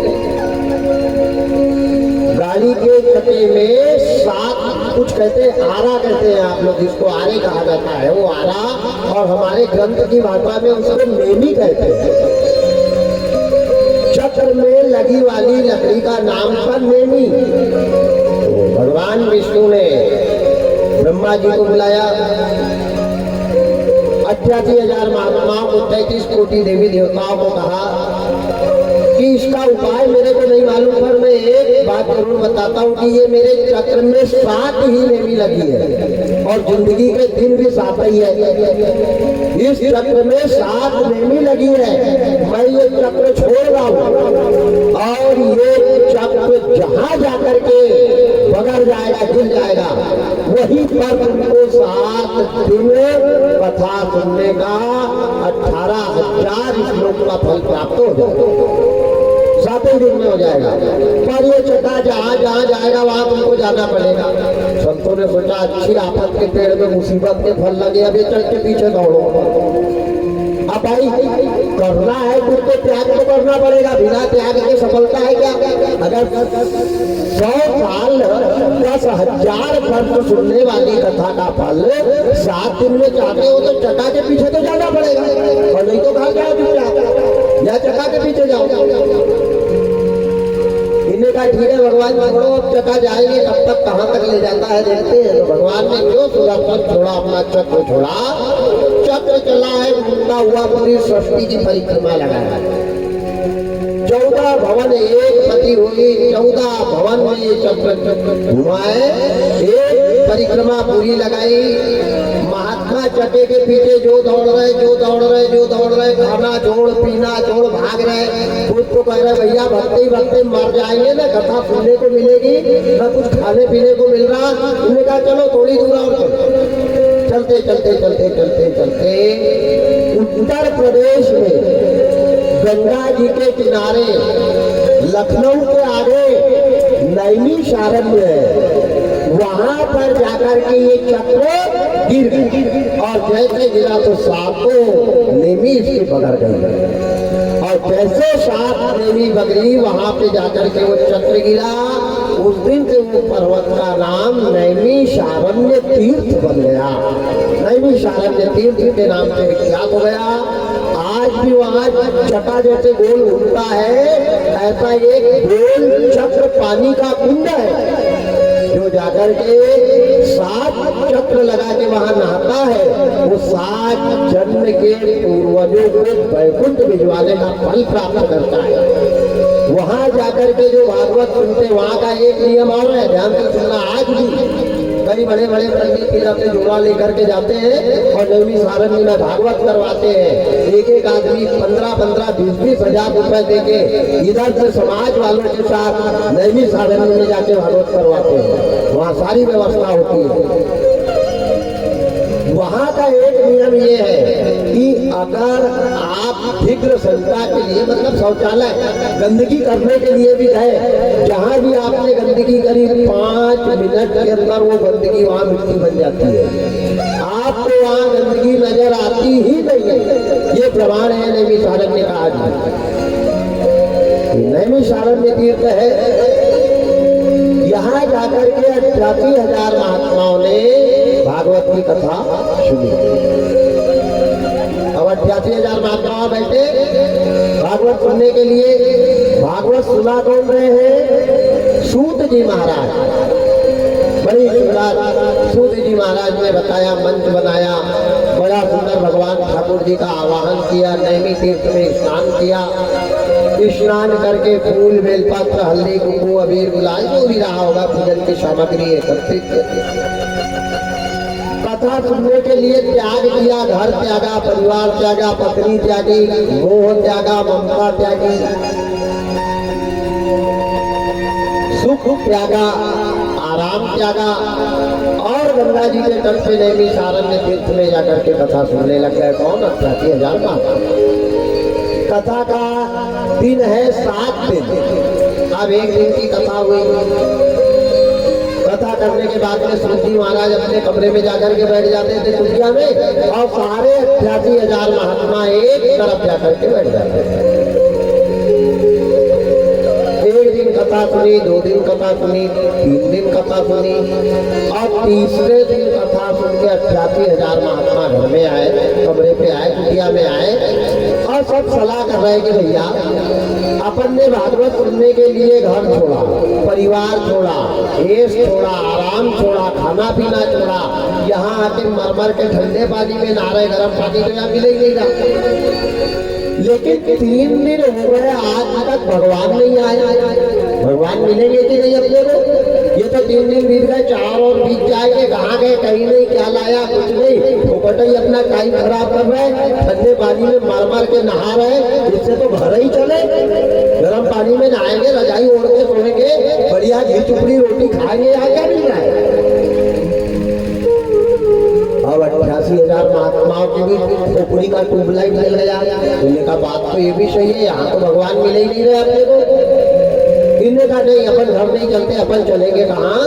Speaker 1: गाड़ी के चक्के में 7 कुछ कहते हैं, आरा कहते हैं आप लोग, जिसको आरे कहा जाता है, वो आरा, और हमारे ग्रंथ की भाषा में उसको नेमी कहते हैं। चक्र में लगी वाली लकड़ी का नाम था नेमी। तो भगवान विष्णु ने ब्रह्मा जी को बुलाया, 88,000 महात्माओं को 33 कोटि देवी देवताओं को कहा कि इसका उपाय मेरे को नहीं मालूम, पर मैं एक बात जरूर बताता हूँ कि ये मेरे चक्र में 7 ही नेमी लगी है और जिंदगी के दिन भी 7 ही है। इस चक्र में 7 नेमी लगी है, मैं ये चक्र छोड़ रहा हूँ और ये चक्र जहाँ जाकर के बगड़ जाएगा, गिर जाएगा, वहीं पर तुमको 7 दिन कथा सुनने का 18,000 श्लोक का फल प्राप्त हो जाएगा। 7 ही दिन में हो जाएगा। पर ये चटा जहाँ जहाँ जाएगा वहां तुमको जाना पड़ेगा। संतों ने सोचा अच्छी आफत के पेड़ में मुसीबत के फल लगे, अब ये चल के पीछे दौड़ो। अब भाई करना है कुछ तो त्याग तो करना पड़ेगा, बिना त्याग के सफलता है क्या? अगर 100 साल 10,000 वर्ष सुनने वाली कथा का फल 7 दिन में चाहते हो तो चटा के पीछे तो जाना पड़ेगा, और नहीं तो कहा जाओ चुपचाप, या चटा के पीछे जाओ। इन्हें कहा ठीक है भगवान छोड़ो, अब चटा जाएंगे कब तक कहाँ तक ले जाता है देखते हैं। तो भगवान ने क्यों सुदर्शन छोड़ा, अपना चक्र छोड़ा, चक्र चला है, घूमता हुआ पूरी सृष्टि की परिक्रमा लगाया। 14 भवन एक पति हुई, 14 भवन में ये चक्र घुमाए, एक परिक्रमा पूरी लगाई। महात्मा चटे के पीछे जो दौड़ रहे, जो दौड़ रहे, जो दौड़ रहे, खाना छोड़, पीना छोड़, भाग रहे। खुद को कह रहे भैया भक्ति भक्ति मर जाएंगे ना, कथा सुनने को मिलेगी ना, कुछ खाने पीने को मिल रहा। उन्होंने कहा चलो थोड़ी दूर और चलते चलते चलते चलते चलते उत्तर प्रदेश में गंगा जी के किनारे लखनऊ के आगे नैमिषारण्य है, वहां पर जाकर के ये चक्र गिर गई, और जैसे गिरा तो सातों नेमी इसके पकड़ गई, और जैसे 7 नेमी बगली वहां पे जाकर के वो चक्र गिरा। उस दिन से वो पर्वत का नाम नैमिषारण्य तीर्थ बन गया, नैमिषारण्य तीर्थ के नाम से विख्यात हो गया। आज भी वहाँ चटा जैसे गोल घूमता है, ऐसा एक गोल चक्र पानी का कुंड है, जो जाकर के 7 चक्र लगा के वहां नहाता है, वो 7 जन्म के पूर्वजों को वैकुंठ भिजवाने का फल प्राप्त करता है। वहां जाकर के जो भागवत सुनते, वहां का एक नियम और है, ध्यान से सुनना। आज भी कई बड़े बड़े पंडित फिर अपने जोड़ा लेकर के जाते हैं और नैमिषारण्य में भागवत करवाते हैं। एक एक आदमी 15-15, 20-20 हजार रुपए देके इधर से समाज वालों के साथ नैमिषारण्य में जाके भागवत करवाते हैं, वहाँ सारी व्यवस्था होती है। वहां का एक नियम ये है कि अगर आप शीघ्र संस्था के लिए, मतलब शौचालय गंदगी करने के लिए भी गए, जहां भी आपने गंदगी करी 5 मिनट के अंदर वो गंदगी वहां मिट्टी बन जाती है, आपको वहां गंदगी नजर आती ही नहीं है। ये प्रमाण है नैमिषारण्य का। आज नैमिषारण्य तीर्थ है, यहाँ जाकर के 88,000 महात्माओं ने भागवत की कथा सुनी। अब 88,000 महात्मा बैठे भागवत सुनने के लिए। भागवत सुना कौन रहे हैं? सूत जी महाराज। बड़ी सुंदर सूत जी महाराज ने बताया, मंच बनाया, बड़ा सुंदर भगवान ठाकुर जी का आवाहन किया, नैमी तीर्थ में स्नान किया। स्नान करके फूल बेलपत्र हल्दी कुंकू अबीर गुलाल जो भी रहा होगा पूजन की सामग्री एकत्रित कथा सुनने के लिए त्याग किया। घर त्यागा, परिवार त्यागा, पत्नी त्यागी, मोह त्यागा, ममता त्यागी, सुख त्यागा, आराम त्यागा, और गंगा जी के तट पे नैमिषारण्य तीर्थ में जाकर के कथा सुनने लग गए। कौन? 88,000 का। कथा का दिन है 7 दिन। अब एक दिन की कथा हुई। कथा करने के बाद में सूत जी महाराज अपने कमरे में जाकर के बैठ जाते थे कुटिया में, और सारे 88,000 महात्मा एक तरफ जाकर के बैठ जाते थे। एक दिन कथा सुनी, 2 दिन कथा सुनी, 3 दिन कथा सुनी, और तीसरे दिन कथा सुन के 88,000 महात्मा घर में आए, कमरे पे आए, कुटिया में आए, और सब सलाह कर रहे कि भैया अपन ने भागवत सुनने के लिए घर छोड़ा, परिवार छोड़ा, देश छोड़ा, आराम छोड़ा, खाना पीना छोड़ा, यहाँ आके मर के ठंडे पानी में नहा रहे, गर्म पानी तो यहाँ मिले ही नहीं। लेकिन 3 दिन हो गए, आज तक भगवान नहीं आया। भगवान मिलेंगे कि नहीं अपने को? ये तो 3 दिन बीत गए, 4 और बीत जाएंगे, कहाँ गए कहीं नहीं, क्या लाया कुछ नहीं, फोकट ही अपना टाइम खराब कर रहे, ठंडे पानी में मार के नहा रहे। इससे तो घर ही चले, गर्म पानी में नहाएंगे, रजाई ओढ़ के सोएंगे, बढ़िया घी चुपड़ी रोटी खाएंगे, यहाँ क्या मिल रहा है? अब 88,000 महात्माओं के बीच खोपड़ी का ट्यूबलाइट जल गया। इन्होंने कहा बात तो ये भी सही है, यहाँ तो भगवान मिले ही नहीं रहे अपने को। इन्होंने कहा नहीं, अपन घर नहीं चलते, अपन चलेंगे कहाँ?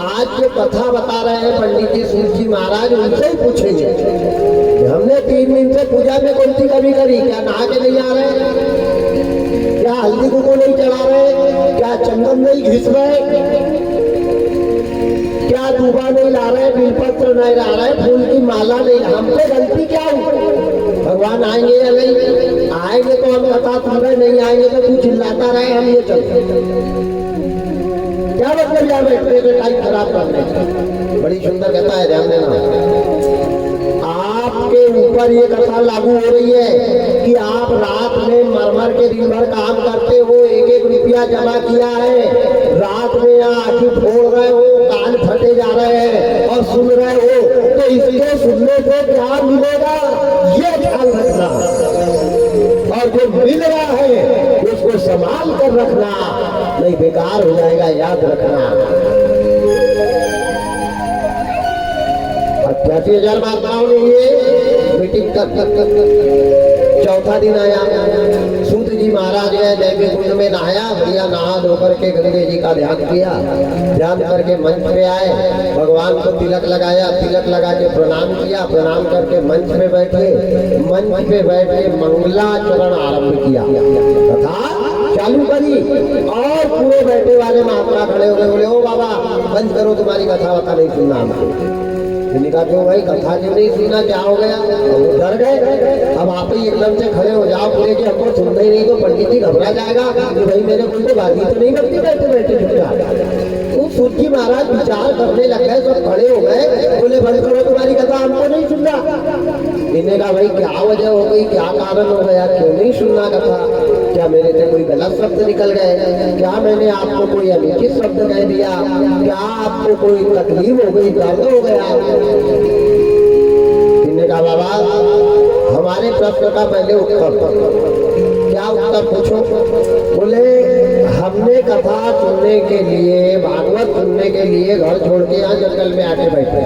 Speaker 1: आज जो कथा बता रहे हैं पंडित जी सूत जी महाराज, उनसे ही पूछेंगे। हमने 3 दिन से पूजा में कौन-सी कमी करी? क्या नहा के नहीं आ रहे? क्या हल्दी कुमकुम नहीं चढ़ा रहे? क्या चंदन नहीं घिस रहे? क्या दूबा नहीं ला रहे? बिलपत्र नहीं ला रहे? फूल की माला नहीं? हम पे गलती क्या हुई? भगवान आएंगे या नहीं आएंगे? तो हम बता तुम्हें, नहीं आएंगे तो तू चिल्लाता रहे, हम ये चलते। क्या मतलब यार बैठने के टाइम खराब करने? बड़ी सुंदर कहता है, ध्यान देना। आपके ऊपर ये कथा लागू हो रही है कि आप रात में मरमर के दिन भर काम करते हो, 1-1 रुपया जमा किया है, रात में यहाँ आंखें फोड़ रहे हो, कान फटे जा रहे हैं और सुन रहे हो, तो इसके सुनने से क्या मिलेगा ये ख्याल रखना, और जो मिल रहा है उसको संभाल कर रखना, नहीं बेकार हो जाएगा, याद रखना। 88,000 महात्माओं ने ये मीटिंग कर चौथा दिन आया। सूत जी महाराज गए देवी कुंड में नहाया, बढ़िया नहा धोकर के गंगे जी का ध्यान किया, ध्यान करके मंच पे आए, भगवान को तिलक लगाया, तिलक लगा के प्रणाम किया, प्रणाम करके मंच पे बैठे, मंच पे बैठ के मंगलाचरण आरंभ किया, तथा चालू करी। और पूरे बैठे वाले महात्मा खड़े हो गए, बोले ओ बाबा बंद करो, तुम्हारी कथा वथा नहीं सुनना हमको। मैंने कहा क्यों भाई, कथा क्यों नहीं सुनना, क्या हो गया? वो डर गए। अब आप ही एकदम से खड़े हो जाओ पूरे कि हमको सुनना ही नहीं, तो पंडित जी घबरा जाएगा कि भाई मेरे कोई तो बात तो नहीं करती बैठे बैठे चुपचाप। तो सूत जी महाराज विचार करने लग गए, सब खड़े हो गए, बोले बंद करो तुम्हारी कथा, हमको नहीं सुनना। इन्हें कहा भाई क्या वजह हो गई, क्या कारण हो गया, क्यों नहीं सुनना कथा? क्या मेरे से कोई गलत शब्द निकल गए? क्या मैंने आपको कोई अनुचित शब्द कह दिया? क्या आपको कोई तकलीफ हो गई, दर्द हो गया? इन्होंने कहा बाबा हमारे प्रश्न का पहले उत्तर। क्या उत्तर पूछो? बोले हमने कथा सुनने के लिए, भागवत सुनने के लिए घर छोड़ के यहाँ जंगल में आके बैठे।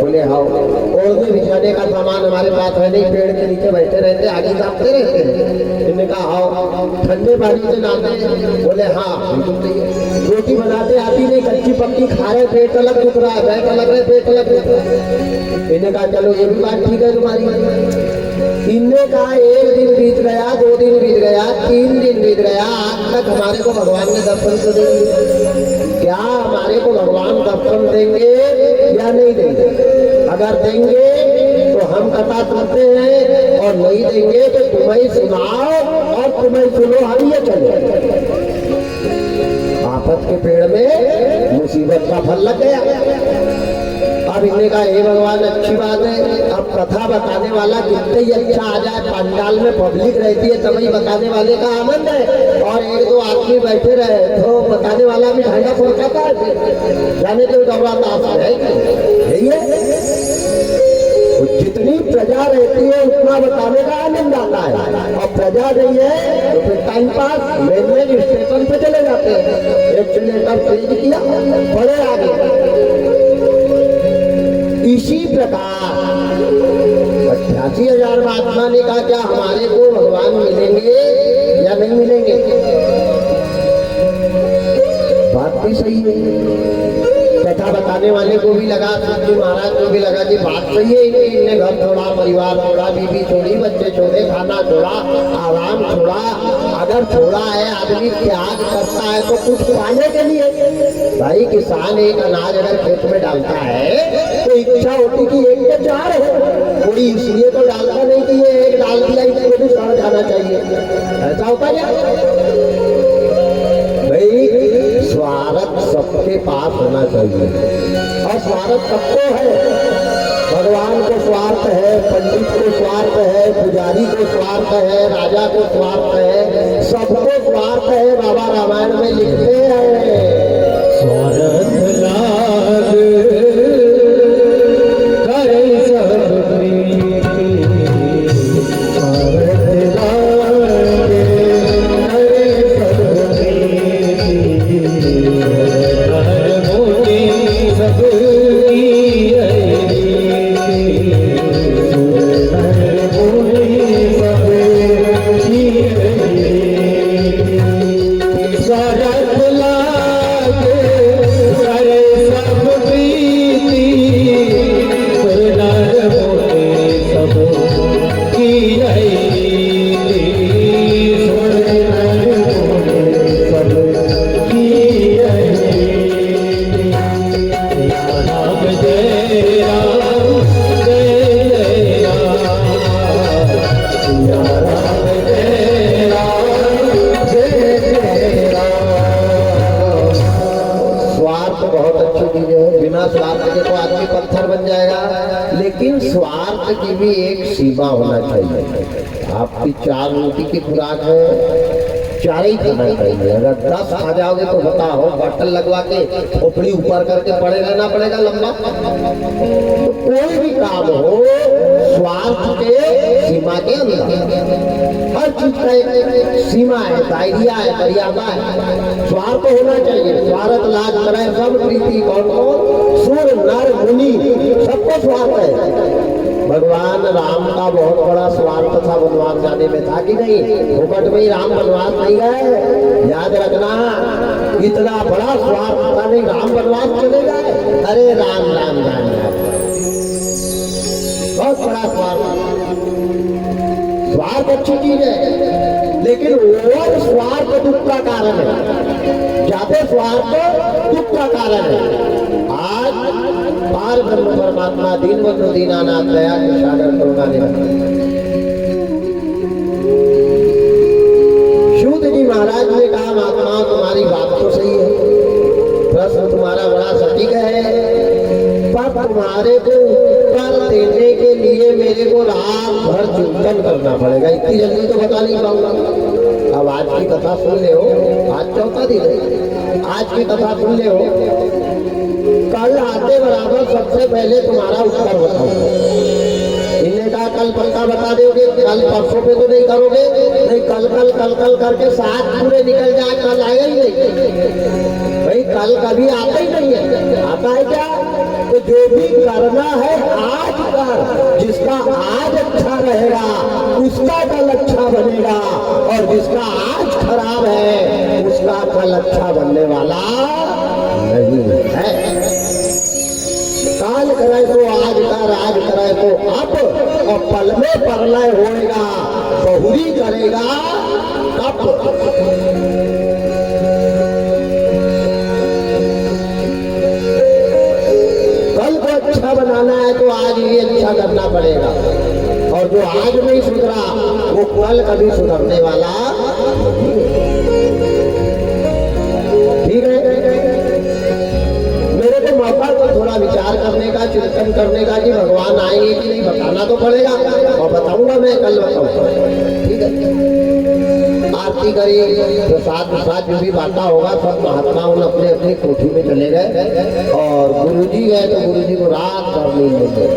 Speaker 1: बोले हाँ, ओढ़ने बिछाने का सामान हमारे पास है नहीं, पेड़ के नीचे बैठे रहते, आगे सामते रहते हैं। इन्होंने कहा हाँ, ठंडे पानी से नहाते? बोले हाँ। रोटी बनाते आती नहीं, कच्ची पक्की खा रहे, पेट अलग दुख रहा है, पेट अलग है, पेट अलग दुख रहा है। इन्हें कहा चलो ये भी बात ठीक है तुम्हारी। इनने कहा 1 दिन बीत गया, 2 दिन बीत गया, 3 दिन बीत गया, आज तक हमारे को भगवान ने दर्शन तो देंगे? क्या हमारे को भगवान दर्शन देंगे या नहीं देंगे? अगर देंगे तो हम कथा सुनते हैं, और नहीं देंगे तो तुम्हें सुनाओ और तुम्हें सुनो, हम ये चले। आफत के पेड़ में मुसीबत का फल लग गया। अब इन्हें कहा हे भगवान अच्छी बात है, अब कथा बताने वाला कितने ही अच्छा आ जाए, पंडाल में पब्लिक रहती है तभी बताने वाले का आनंद है, और 1-2 आदमी बैठे रहे तो बताने वाला भी ढंगा पहुंचाता है, जाने तो डबराता है। यही है, जितनी प्रजा रहती है उतना बताने का आनंद आता है, और प्रजा नहीं है तो फिर टाइम पास रेलवे स्टेशन पे चले जाते हैं, एक्सीलेटर तेज किया, बड़े आगे। इसी प्रकार 88,000 महात्मा ने कहा क्या हमारे को भगवान मिलेंगे या नहीं मिलेंगे? बात भी सही है। कथा बताने वाले को भी लगा, सूत महाराज को भी लगा कि बात सही है, इनने घर छोड़ा, परिवार छोड़ा, बीवी छोड़ी, बच्चे छोड़े, खाना छोड़ा, आराम छोड़ा। अगर छोड़ा है, आदमी त्याग करता है तो कुछ पाने के लिए। भाई किसान एक अनाज अगर खेत में डालता है तो इच्छा होती कि 1 के 4 हो, कोई इसलिए तो डालता नहीं कि ये 1 डाल दिया इसको भी सड़ जाना चाहिए, ऐसा होता क्या? भाई स्वार्थ सबके पास होना चाहिए, और स्वार्थ सबको है। भगवान को स्वार्थ है, पंडित को स्वार्थ है, पुजारी को स्वार्थ है, राजा को स्वार्थ है, सबको स्वार्थ है। बाबा रामायण में लिखते हैं
Speaker 2: स्वार्थ लाग करे सब प्रीति, स्वार्थ लाग करे सब प्रीति, हर मोती सबकी है रीति।
Speaker 1: सीमा होना चाहिए। आपकी 4 रोटी की खुराक है, 4 ही खाना चाहिए। अगर 10 खा जाओगे तो बताओ, बटन लगवा के खोपड़ी ऊपर करके पड़े रहना पड़ेगा लंबा। तो कोई भी काम हो स्वार्थ के सीमा के अंदर, हर चीज का एक सीमा है, दायरिया है, मर्यादा है। स्वार्थ होना चाहिए। स्वार्थ लाज करे सब प्रीति, कौन कौन सुर नर मुनि सबको स्वार्थ है। भगवान राम का बहुत बड़ा स्वार्थ था वनवास जाने में, था कि नहीं? फुकट में ही राम वनवास नहीं गए, याद रखना। इतना बड़ा स्वार्थ था, नहीं राम वनवास चले गए। अरे राम राम राम राम, बहुत बड़ा स्वार्थ। स्वार्थ अच्छी चीज है, लेकिन ओवर स्वार्थ दुख का कारण है। ज्यादा स्वार्थ दुख का कारण है। आज पार ब्रह्म परमात्मा दीन बंधु दीनानाथ दया के सागर करुणा निरंतर शूद जी महाराज ने कहा, महात्मा तुम्हारी बात तो सही है, प्रश्न तुम्हारा बड़ा सटीक है, पर तुम्हारे को उत्तर देने के लिए मेरे को रात भर चिंतन करना पड़ेगा। इतनी जल्दी तो बता नहीं पाऊंगा। अब आज की कथा सुन ले हो, आज चौथा दिन है, आज की कथा सुन ले हो, कल आते बराबर सबसे पहले तुम्हारा उत्तर बताऊंगा। इन्हें कहा कल पक्का बता दोगे, कल परसों पे तो नहीं करोगे? नहीं, कल कल कल कल करके 7 पूरे निकल जाए, कल आएगा ही नहीं। भाई कल कभी आता ही नहीं है। आता है क्या? तो जो भी करना है आज कर, जिसका आज अच्छा रहेगा उसका कल अच्छा बनेगा, और जिसका आज खराब है उसका कल अच्छा बनने वाला नहीं है। काल करे तो आज कर, आज करे तो अब, और पल में परलय होएगा, बहुरी करेगा तब। कल को अच्छा बनाना है तो आज ही अच्छा करना पड़ेगा, और जो आज नहीं सुधरा वो कल कभी सुधरने वाला नहीं। ठीक है, मेरे को मौका तो थोड़ा विचार करने का, चिंतन करने का कि भगवान आएंगे कि नहीं, बताना तो पड़ेगा, और बताऊंगा मैं, कल बताऊंगा। ठीक है, आरती करी, प्रसाद प्रसाद जो भी बांटा होगा सब महात्माओं ने अपने अपनी कोठी में चले गए, और गुरुजी गए तो गुरुजी को रात भर नींद नहीं गई।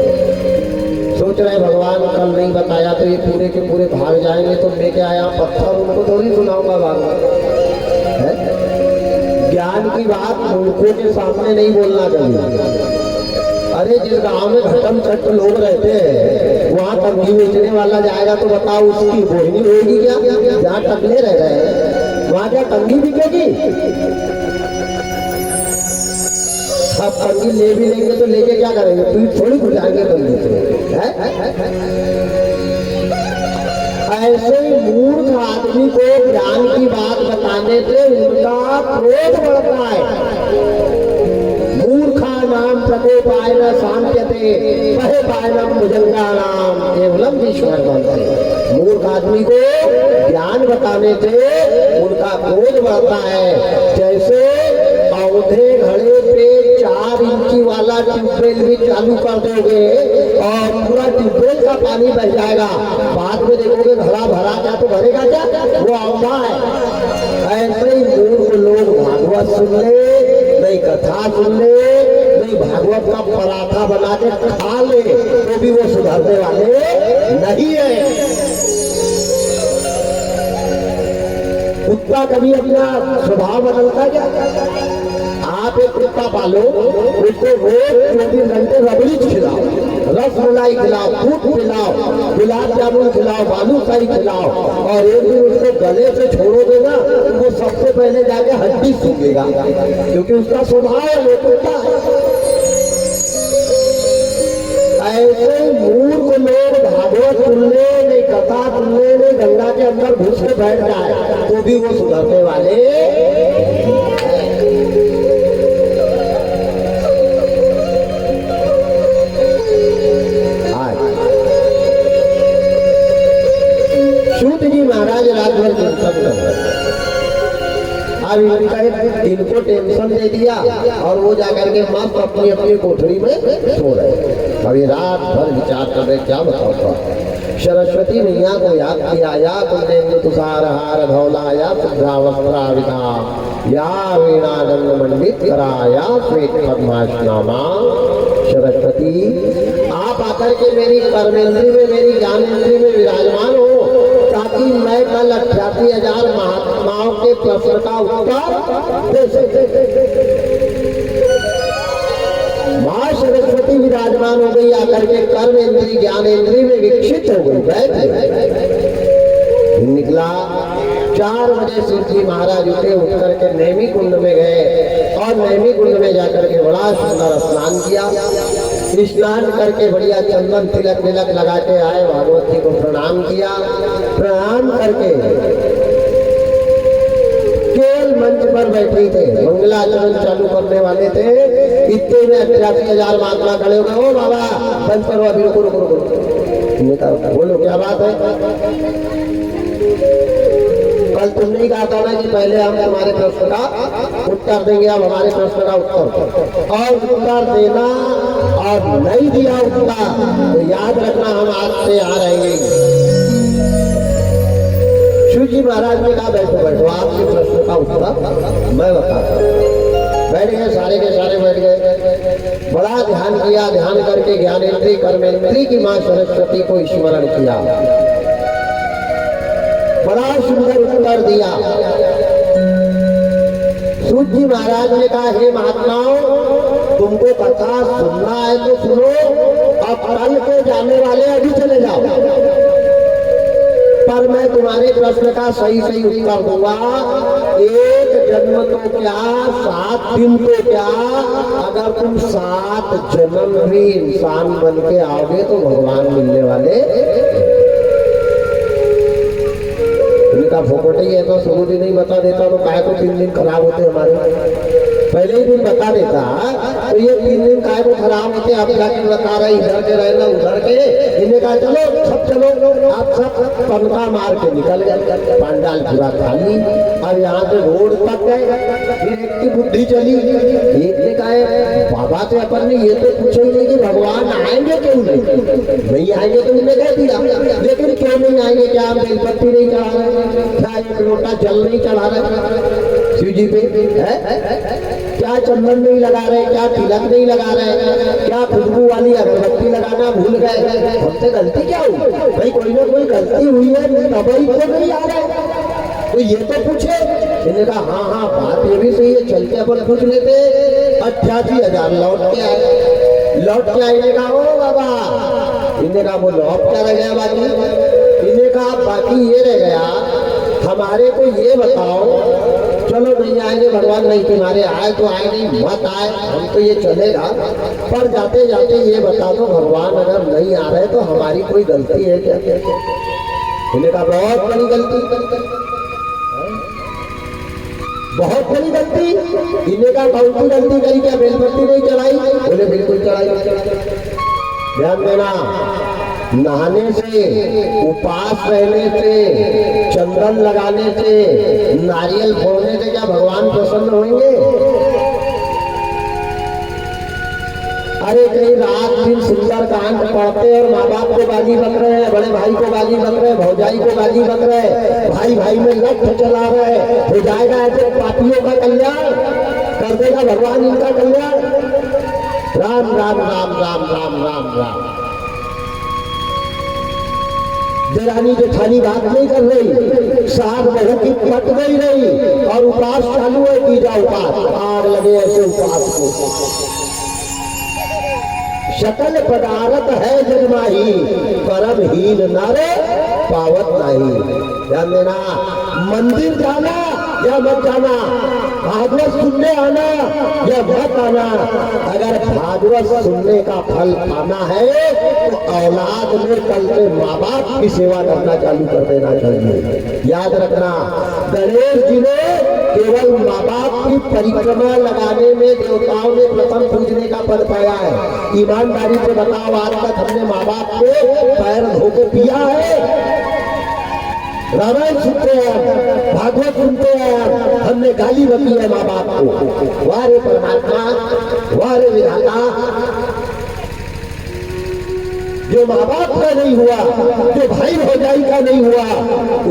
Speaker 1: सोच रहे भगवान कल नहीं बताया तो ये पूरे के पूरे भाग जाएंगे, तो मैं क्या आया पत्थर उनको थोड़ी सुनाऊंगा भागवत। ज्ञान की बात मूर्खों के सामने नहीं बोलना चाहिए। अरे जिस गांव में घटम चट लोग रहते हैं वहाँ कंघी बेचने वाला जाएगा तो बताओ उसकी बोहनी होगी क्या? जहाँ टकले रह रहे हैं वहाँ क्या कंघी बिकेगी? अब कंघी ले भी लेंगे तो लेके क्या करेंगे? पीठ थोड़ी घुटाएंगे कंघी से। ऐसे मूर्ख आदमी को ज्ञान की बात बताने से उनका क्रोध बढ़ता है। मूर्खा नाम प्रकोपाय न शांत्यते कहे पायनम भुजंगा नाम केवलम ईश्वर बनते। मूर्ख आदमी को ज्ञान बताने से उनका क्रोध बढ़ता है। जैसे पौधे घड़े पे 4 इंची वाला ट्यूबवेल भी चालू कर दोगे और पूरा ट्यूबवेल का पानी बह जाएगा, बाद में देखोगे घड़ा भरा क्या तो भरेगा क्या? वो औंधा है। ऐसे ही मूर्ख लोग भागवत सुन ले, नहीं कथा सुन ले, नहीं भागवत का पराठा बना के खा ले, तो भी वो सुधरने वाले नहीं है। कुत्ता कभी अपना स्वभाव बदलता क्या? आप एक कुत्ता पालो, उसको रोज 24 घंटे रबड़ी खिलाओ, रसमलाई खिलाओ, दूध पिलाओ, गुलाब जामुन खिलाओ, बालूशाही खिलाओ, और एक दिन उसको गले से छोड़ोगे ना तो वो सबसे पहले जाके हड्डी सूखेगा, क्योंकि उसका स्वभाव है वो कुत्ता। ऐसे मूर्ख लोग भागवत सुनने नहीं, कथा सुनने नहीं, गंगा के अंदर घुस के बैठ जाए तो भी वो सुधरने वाले। शूद जी महाराज रात भर चिंतन कर रहे, अब इनको टेंशन दे दिया और वो जाकर के मस्त अपनी अपनी कोठरी में सो रहे। अभी रात भर विचार कर रहे, क्या बताओ। सरस्वती मैया को याद किया, या कुंदेन्दु तुषार हार धौला, या शुभ्रावस्त्राविता, या वीणा दंड मंडित करा, या श्वेत पद्मासनामा। सरस्वती आप आकर के मेरी कर्मेंद्री में, मेरी ज्ञानेंद्री में विराजमान हो, ताकि मैं कल 88,000 महात्माओं के प्रश्न का उत्तर दे सके। माँ सरस्वती विराजमान हो गई, आकर के कर्म इंद्री ज्ञानेंद्री में विकसित हो गई। निकला 4 बजे शिव जी महाराज उठे, उठ करके नैमी कुंड में गए और नैमी कुंड में जाकर के बड़ा सुंदर स्नान किया। स्नान करके बढ़िया चंदन तिलक तिलक लगा के आए, भागवत जी को प्रणाम किया। प्रणाम करके केवल मंच पर बैठे थे, मंगलाचरण चालू करने वाले थे। इतने में 88,000 महात्मा खड़े हो गए। ओ बाबा बंद करो अभी, रुको रुको रुको। बोलो क्या बात है? कल तुमने ही कहा था ना कि पहले हम तुम्हारे प्रश्न का उत्तर देंगे, अब हमारे प्रश्न का उत्तर और उत्तर देना, और नहीं दिया उत्तर तो याद रखना हम आज से आ रहेंगे। शिव जी महाराज ने कहा बैठो बैठो, आपके प्रश्न का उत्तर मैं बताता हूँ। बैठ गए, सारे के सारे बैठ गए। बड़ा ध्यान किया, ध्यान करके ज्ञानेंद्री कर्मेंद्री की माँ सरस्वती को स्मरण किया। बड़ा सुंदर उत्तर दिया। सूत जी महाराज ने कहा, हे महात्माओं, तुमको कथा सुनना है तो सुनो, अब कल के जाने वाले अभी चले जाओ, पर मैं तुम्हारे प्रश्न का सही सही उत्तर दूंगा। 1 जन्म तो क्या, 7 दिन तो क्या, अगर तुम 7 जन्म भी इंसान बन के आओगे तो भगवान मिलने वाले। उनका फोकट ही है तो शुरू भी नहीं बता देता तो काहे को 3 दिन खराब होते हमारे। पहले ही दिन बता देता तो ये 3 दिन काहे को खराब होते। अब जाके बता रहे इधर के रहना उधर के। इन्हें कहा चलो सब चलो, आप सब पंखा मार के निकल गए। पांडाल पूरा खाली। अब यहाँ से रोड तक गए, फिर एक की बुद्धि चली। एक ने कहा बाबा से अपन ने ये तो पूछा ही नहीं कि भगवान आएंगे क्यों नहीं आएंगे तो इन्हें कह दिया, लेकिन क्यों नहीं आएंगे? क्या आप बेलपत्ती नहीं चढ़ा रहे? क्या एक लोटा जल नहीं चढ़ा रहे शिव जी पे? क्या चंदन नहीं लगा रहे? क्या तिलक नहीं लगा रहे? क्या खुशबू वाली अगरबत्ती लगाना भूल गए? हमसे गलती क्या हुई भाई? कोई ना कोई गलती हुई है, तभी तो नहीं आ रहा तो ये तो पूछे। इन्हें कहा हाँ बात ये भी सही है, चलते अपन पूछ लेते। 88,000 लौट के आए। लौट के आए, इन्हें कहा ओ बाबा, इन्हें कहा वो लौट क्या रह गया बाकी? इन्हें कहा बाकी ये रह गया, हमारे को ये बताओ, चलो नहीं आएंगे भगवान, नहीं तुम्हारे आए तो आए, नहीं मत आए, हम तो ये चलेगा, पर जाते जाते ये बता दो भगवान अगर नहीं आ रहे तो हमारी कोई गलती है क्या? इन्हें कहा बहुत बड़ी गलती, बहुत बड़ी गलती। इन्हें कहा कौन सी गलती करी? क्या बेलपत्ती नहीं चढ़ाई? बोले बिल्कुल चढ़ाई। ध्यान देना, नहाने से, उपास रहने से, चंदन लगाने से, नारियल फोड़ने से क्या भगवान प्रसन्न होंगे? अरे कहीं रात दिन सुंदर कांड पढ़ते और माँ बाप को गाली बक रहे हैं, बड़े भाई को गाली बक रहे हैं, भौजाई को गाली बक रहे हैं, भाई भाई में लठ चला रहे हैं, हो जाएगा ऐसे पापियों का कल्याण? कर देगा भगवान इनका कल्याण? राम राम राम राम राम राम राम। देरानी जेठानी बात नहीं कर रही, साग बहू की पट नहीं रही और उपास चालू है, कीजा उपास, आग लगे ऐसे उपास को। शकल पदार्थ है जन्माही, परम हीन नर पावत नहीं। ध्यान देना, मंदिर जाना या मत जाना, भागवत सुनने आना या मत आना, अगर भागवत सुनने का फल पाना है तो औलाद में कल से माँ बाप की सेवा करना चालू कर देना चाहिए। याद रखना, गणेश जी ने केवल माँ बाप की परिक्रमा लगाने में देवताओं ने प्रथम पूजने का पद पाया है। ईमानदारी से बताओ, आज तक हमने माँ बाप के पैर धो के पिया है? रामायण सुनते हैं, भागवत सुनते हैं, हमने गाली बकी है माँ बाप को। वारे परमात्मा, वारे विधाता, जो माँ बाप का नहीं हुआ, जो भाई भौजाई का नहीं हुआ,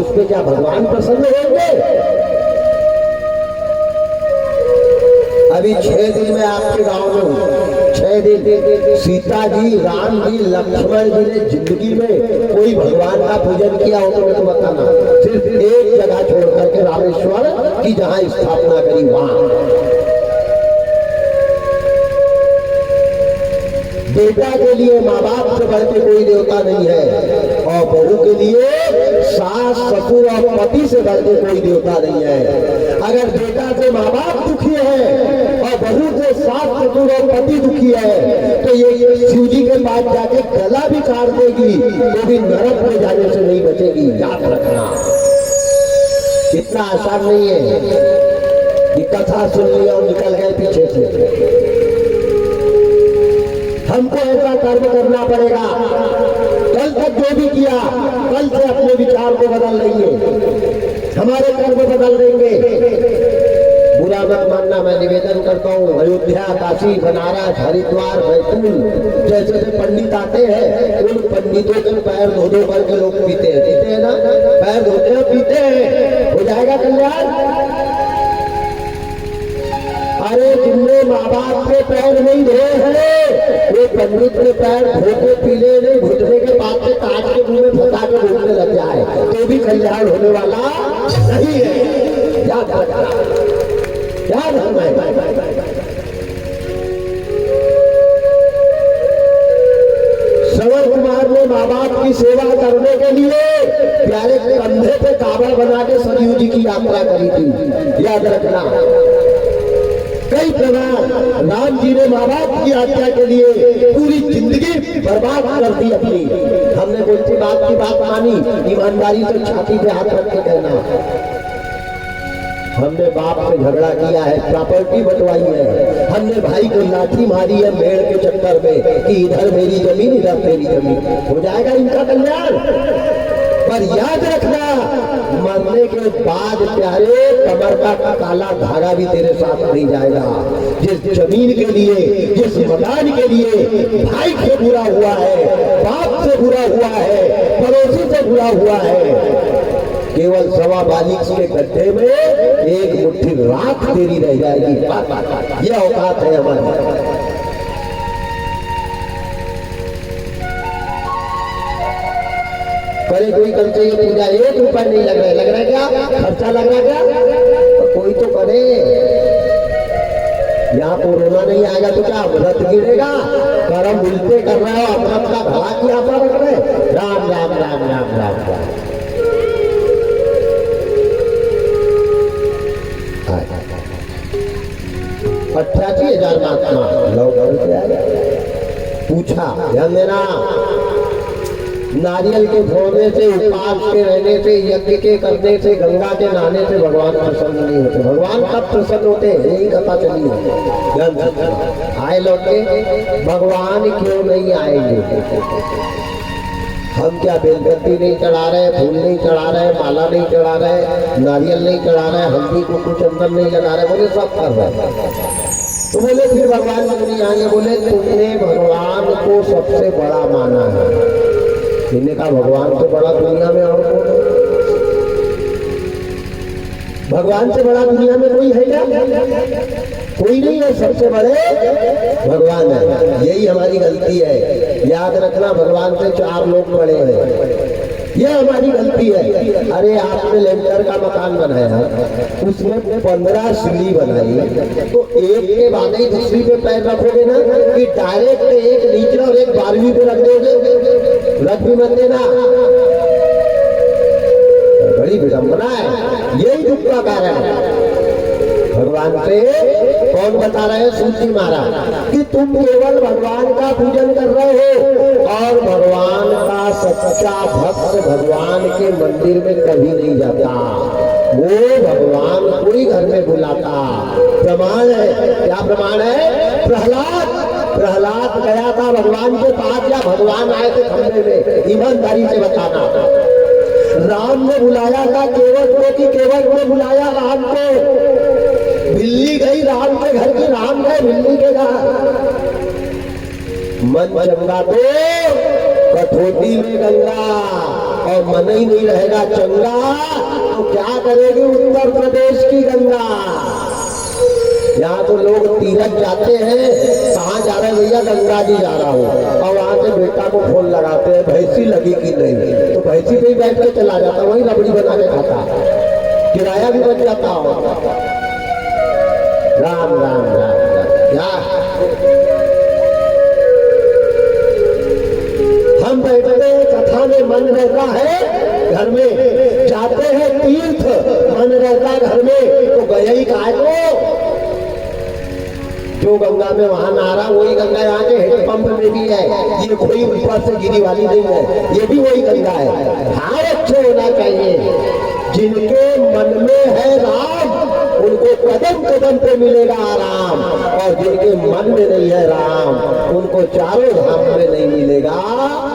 Speaker 1: उस पे क्या भगवान प्रसन्न होंगे? अभी 6 दिन में आपके गांव में हूं, 6 दिन सीता जी, राम जी, लक्ष्मण जी ने जिंदगी में कोई भगवान का पूजन किया हो तो मेरे को बताना। सिर्फ एक जगह छोड़ करके रामेश्वर की जहां स्थापना करी वहां। बेटा के लिए माँ बाप से बढ़ के कोई देवता नहीं है, और बहू के लिए सास, ससुर और पति से बढ़ के कोई देवता नहीं है। अगर बेटा से माँ बाप दुखी है और बहू से सास, ससुर और पति दुखी है, तो ये शिव जी के पास जाके गला भी काट देगी तो भी नरक में जाने से नहीं बचेगी। याद रखना, इतना आसान नहीं है कि कथा सुन लिया और निकल गए पीछे से। हमको ऐसा कर्म करना पड़ेगा। कल तक जो भी किया, कल से अपने विचार को बदल लेंगे, हमारे कर्म बदल देंगे। बुरा मत मानना, मैं निवेदन करता हूँ। अयोध्या, काशी, बनारस, हरिद्वार, बैतूल जैसे जैसे पंडित आते हैं, उन पंडितों के पैर धो धो करके लोग पीते हैं ना, पैर धोते हैं, पीते हैं, हो जाएगा कल्याण। अरे जिनने माँ बाप के पैर नहीं धोए हैं, वो पंडित के पैर धोके पीले नहीं, घुटने के बाद से काट के मुंह में फंसा के घूमने लग जाए तो भी कल्याण होने वाला नहीं है। याद श्रवण कुमार ने माँ बाप की सेवा करने के लिए प्यारे कंधे पे कावड़ बना के सरयू जी की यात्रा करी थी। याद रखना, कई प्रकार राम जी ने माँ बाप की आज्ञा के लिए पूरी जिंदगी बर्बाद कर दी अपनी। हमने बोलती बात की बात मानी, ईमानदारी से छाती पे हाथ रख के कहना, हमने बाप से झगड़ा किया है, प्रॉपर्टी बंटवाई है, हमने भाई को लाठी मारी है मेड़ के चक्कर में कि इधर मेरी जमीन, इधर तेरी जमीन, हो जाएगा इनका कल्याण। पर याद रखना, मरने के बाद प्यारे कमर का काला धागा भी तेरे साथ नहीं जाएगा। जिस जमीन के लिए, जिस मकान के लिए भाई से बुरा हुआ है, बाप से बुरा हुआ है, पड़ोसी से बुरा हुआ है, केवल 42 के गड्ढे में एक मुट्ठी राख तेरी रह जाएगी। यह औकात है हमारी। करे कोई कल से ये पूजा 1 रुपया नहीं लग रहा है क्या? खर्चा लग रहा है क्या? तो कोई तो करे। यहाँ कोरोना नहीं आएगा तो क्या व्रत गिरेगा? कर्म उल्टे कर रहे हो, अपना अपना भला की आशा रख रहे। राम राम राम राम राम राम। 88,000 महात्मा लॉकडाउन से आए। पूछा, ध्यान देना, नारियल के धोने से, उपवास के रहने से, यज्ञ के करने से, गंगा के नहाने से भगवान प्रसन्न नहीं होते। भगवान कब प्रसन्न होते हैं यही कथा चली है। आए लौटे, भगवान क्यों नहीं आएंगे? हम क्या बेलपत्ती नहीं चढ़ा रहे, फूल नहीं चढ़ा रहे, माला नहीं चढ़ा रहे, नारियल नहीं चढ़ा रहे, हल्दी कुमकुम चंदन नहीं लगा रहे, बोले सब कर रहे। तो बोले फिर भगवान क्यों नहीं आएंगे? बोले तुमने भगवान को सबसे बड़ा माना है। इन्हें कहा भगवान से बड़ा दुनिया में और कौन है? भगवान से बड़ा दुनिया में कोई है क्या? कोई नहीं है, सबसे बड़े भगवान है। यही हमारी गलती है। याद रखना, भगवान से 4 लोग बड़े हैं, यह हमारी गलती है। अरे आपने लेंटर का मकान बनाया, उसमें 15 सीढ़ी बनाई, तो एक के बाद ही दूसरी पे पैर रखोगे ना कि डायरेक्ट एक नीचे और एक 12वीं पे रख दोगे? रख भी मत देना, बड़ी विडंबना है। यही दुख का कारण है। भगवान से कौन बता रहे हैं? सूत जी महाराज, कि तुम केवल भगवान का पूजन कर रहे हो और भगवान का सच्चा भक्त भगवान के मंदिर में कभी नहीं जाता। वो भगवान को ही घर में बुलाता। प्रमाण है, क्या प्रमाण है? प्रहलाद गया था भगवान के पास, या भगवान आए थे खंबे में? ईमानदारी से बताना। राम ने बुलाया था केवट को कि केवट ने बुलाया राम को? बिल्ली गई राम के घर की, राम गए बिल्ली के घर। मन चंगा तो कठौती में गंगा और मन ही नहीं रहेगा चंगा, तो क्या करेगी उत्तर प्रदेश की गंगा। यहाँ तो लोग तीरथ जाते हैं, कहाँ जा रहे हैं भैया, गंगा जी जा रहा हूँ, और वहां से बेटा को फोन लगाते हैं भैंसी लगी कि नहीं, तो भैंसी पे ही बैठ के चला जाता, वही रबड़ी बना के खाता, किराया भी बच जाता हो। राम राम राम राम। हम बैठते हैं कथा में, मन रहता है घर में, जाते हैं तीर्थ मन रहता घर में, तो गया ही कहा को जो गंगा में वहां नहा वही गंगा यहाँ के हेडपंप में भी है, ये कोई ऊपर से गिरी वाली नहीं है, ये भी वही गंगा है। हार अच्छे होना चाहिए, जिनके मन में है राम उनको कदम कदम पे मिलेगा आराम, और जिनके मन में नहीं है राम उनको चारों धाम में नहीं मिलेगा आराम।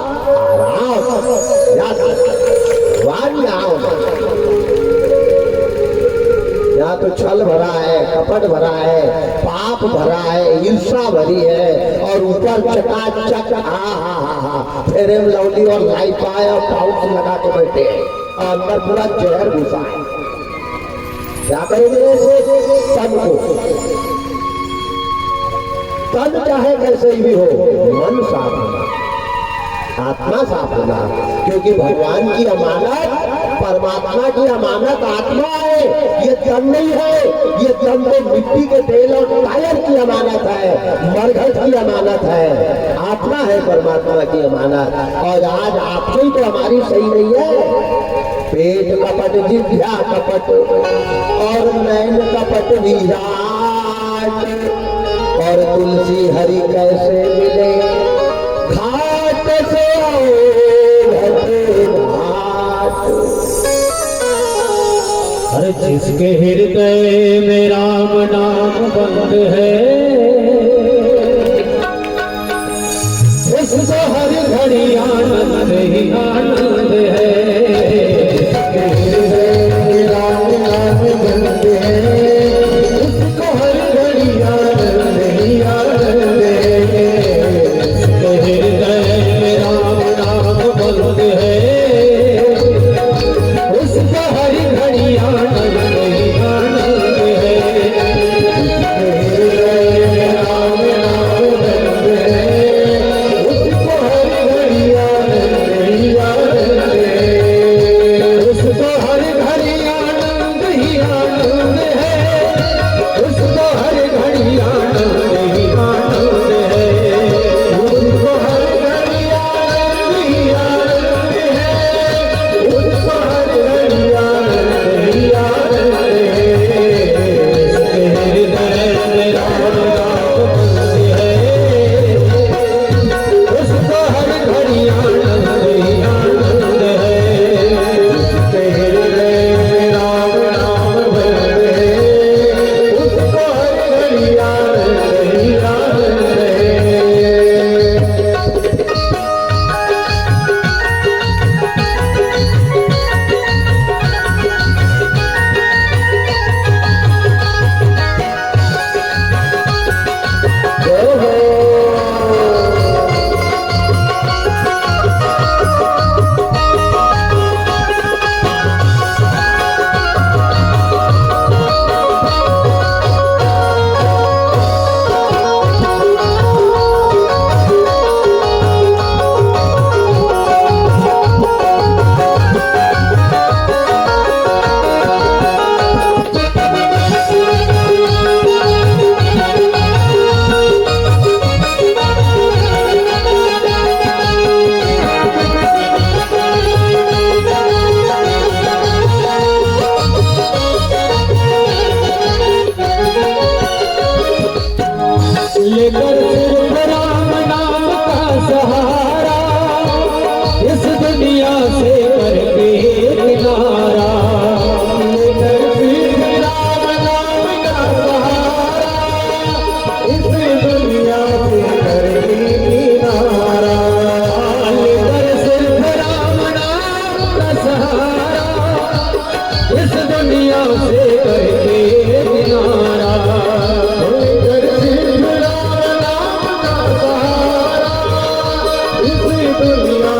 Speaker 1: यहाँ तो छल भरा है, कपट भरा है, पाप भरा है, ईर्षा भरी है, और ऊपर चकाचक फेरे में लवली और लाई पाए और पाउच लगा के बैठे हैं, और अंदर पूरा जहर घुसा है। क्या करेंगे ऐसे तन को, तन चाहे कैसे भी हो, मन साफ होना, आत्मा साफ होना, क्योंकि भगवान की अमानत, परमात्मा की अमानत आत्मा है, ये तन नहीं है। ये तन तो मिट्टी के तेल और टायर की अमानत है, मरघट की अमानत है, आत्मा है परमात्मा की अमानत। और आज आपसे तो हमारी सही नहीं है, पेट कपट, जिह्वा कपट और नैन कपट विराट, और तुलसी हरि कैसे मिले घाट से घाट।
Speaker 2: हर जिसके हृदय में राम नाम बंद है, उसको हर घड़ी आनंद ही आनंद है। जिसके हृदय में राम नाम बंद है, उसको हर घड़ी आनंद ही आनंद है। जिसके हृदय में राम नाम बंद है, उसको हर घड़ी आनंद ही आनंद है। जिसके हृदय में राम नाम बंद है, उसको हर घड़ी आनंद ही आनंद है। उसको हर घड़ी आनंद ही आनंद है। उसको हर घड़ी आनंद ही आनंद है। उसको हर घड़ी आनंद ही आनंद है। उसको हर घड़ी आनंद ही आनंद है। जिसके हृदय में राम नाम बंद है, उसको हर घड़ी आनंद ही आनंद है। जिसके हृदय में राम नाम बंद है, उसको हर घड़ी आनंद ही आनंद है।
Speaker 1: जय हो। लेकर सिर्फ राम नाम का सहारा, इस दुनिया से करके किनारा। लेकर सिर्फ राम नाम का सहारा, इस दुनिया से करके किनारा। लेकर सिर्फ राम नाम का सहारा, इस दुनिया से करके किनारा। लेकर सिर्फ राम नाम का सहारा, इस दुनिया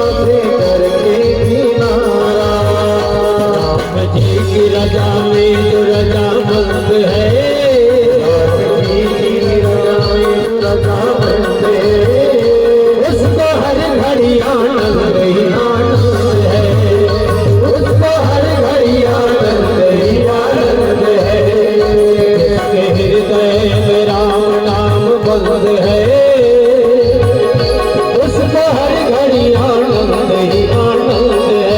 Speaker 2: की रजा में जो रजामंद है, आपकी की रजा में जो रजामंद है, उसको हर घड़ी आनंद ही आनंद है, उसको हर घड़ी आनंद ही आनंद है। इसके हृदय में राम नाम बंद है, उसको हर घड़ी आनंद ही आनंद है।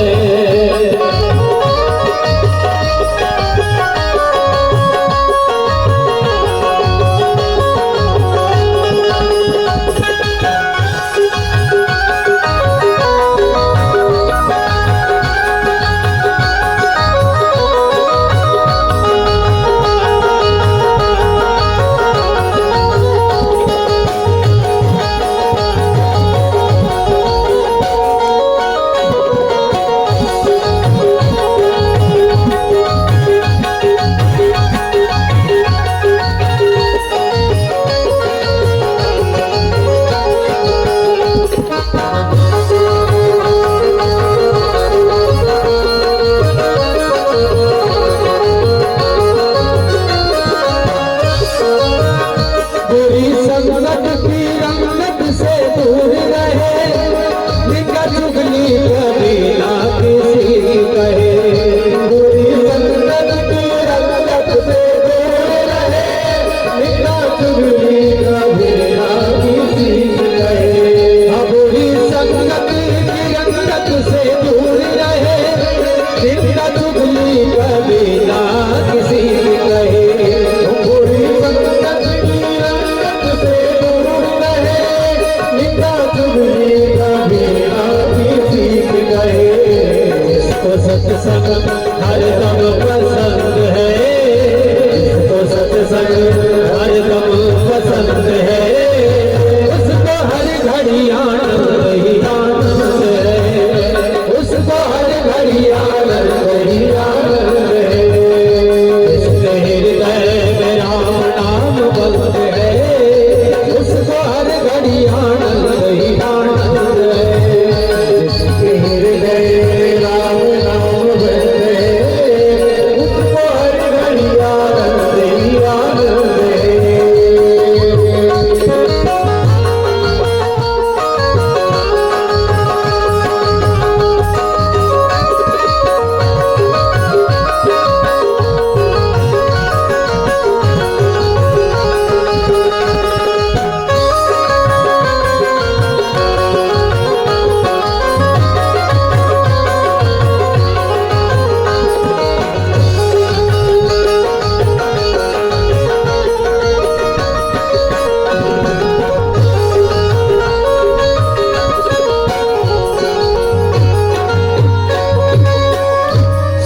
Speaker 2: बुरी संगत की रंगत से दूर रहे, निका चुगली कभी ना किसी की कहे। बुरी संगत की रंगत से दूर रहे, निका चुगली कभी ना किसी की कहे। हाँ, बुरी संगत की रंगत से दूर रहे, निका चुगली कभी ना किसी की कहे। बुरी संगत की रंगत से दूर रहे, निका चुगली कभी ना किसी की कहे। इसको सत्संग हरदम पसंद है, इसको सत्संग हरदम पसंद है, उसको हर घड़ी आनंद ही आनंद है, उसको हर घड़ी आनंद ही आनंद है। इसके हृदय में राम नाम बंद है, उसको हर घड़ी आनंद ही आनंद है। जिसके हृदय में राम नाम बंद है, उसको हर घड़ी आनंद ही आनंद है।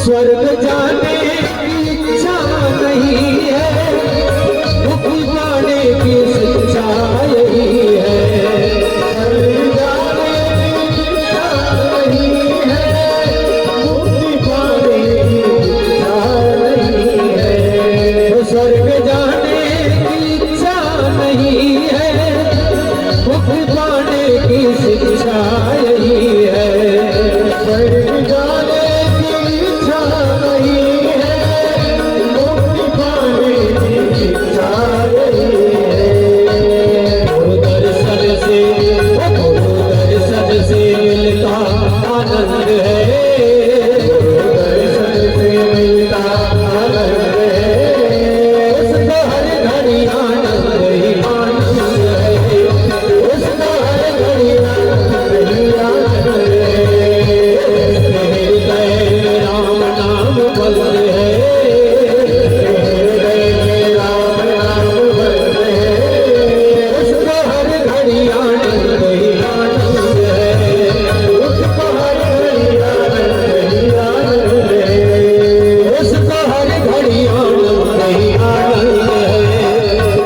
Speaker 2: स्वर्ग जाने की इच्छा नहीं है, मुक्ति पाने की शिक्षा यही है। स्वर्ग जाने की इच्छा नहीं है, मुक्ति पाने की इच्छा नहीं है। स्वर्ग जाने की इच्छा नहीं है, मुक्ति पाने की शिक्षा यही है। स्वर्ग जाने की इच्छा नहीं है, मुक्ति पाने की इच्छा यही है। गुरु दर्शन से मिलता आनंद है, गुरु दर्शन से मिलता आनंद है, उसको हर घड़ी आनंद ही आनंद है, उसको हर घड़ी आनंद ही आनंद है। इसके हृदय में राम नाम बंद है, हृदय में राम नाम बंद है, उसको हर घड़ी आनंद ही आनंद है, उसको हर घड़ी आनंद ही आनंद है, उसको हर घड़ी आनंद ही आनंद है,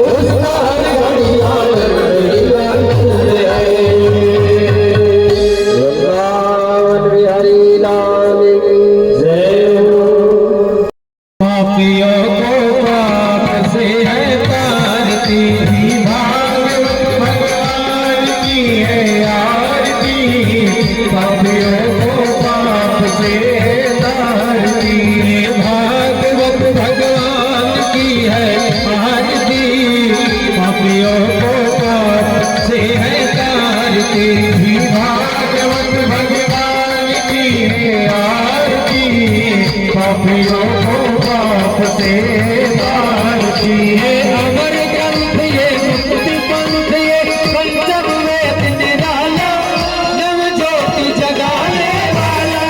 Speaker 2: उसको हर घड़ी आनंद ही आनंद है।
Speaker 1: वृंदावन बिहारी लाल की
Speaker 2: जय हो। पापियों को पाप से है तारती, भाग भगवान की है आरती। पापियों को पाप से है तारती, पापियों को पाप से तारती है। अमर ग्रंथ ये मुक्ति पंथ ये पंचम वेद निराला नव ज्योति जगाने वाला।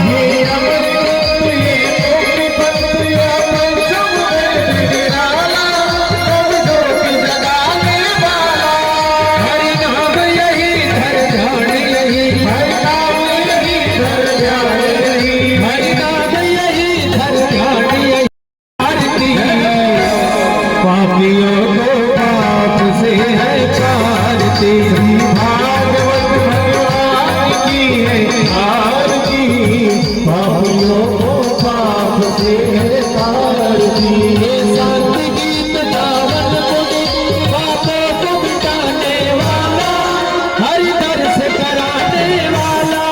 Speaker 2: ये अमर ग्रंथ ये मुक्ति पंथ ये पंचम वेद निराला नव ज्योति जगाने वाला। हरि नाम यही धर ध्यान यही, हरि नाम यही धर ध्यान यही, हरि नाम यही धर ध्यान यही। आरती पापियों को पाप से है तारती, भागवत भगवान की है आरती। पापियों को पाप से है तारती। ये शांत गीत गावन मुनि पापों को मिटाने वाला, हरि दर्श कराने वाला।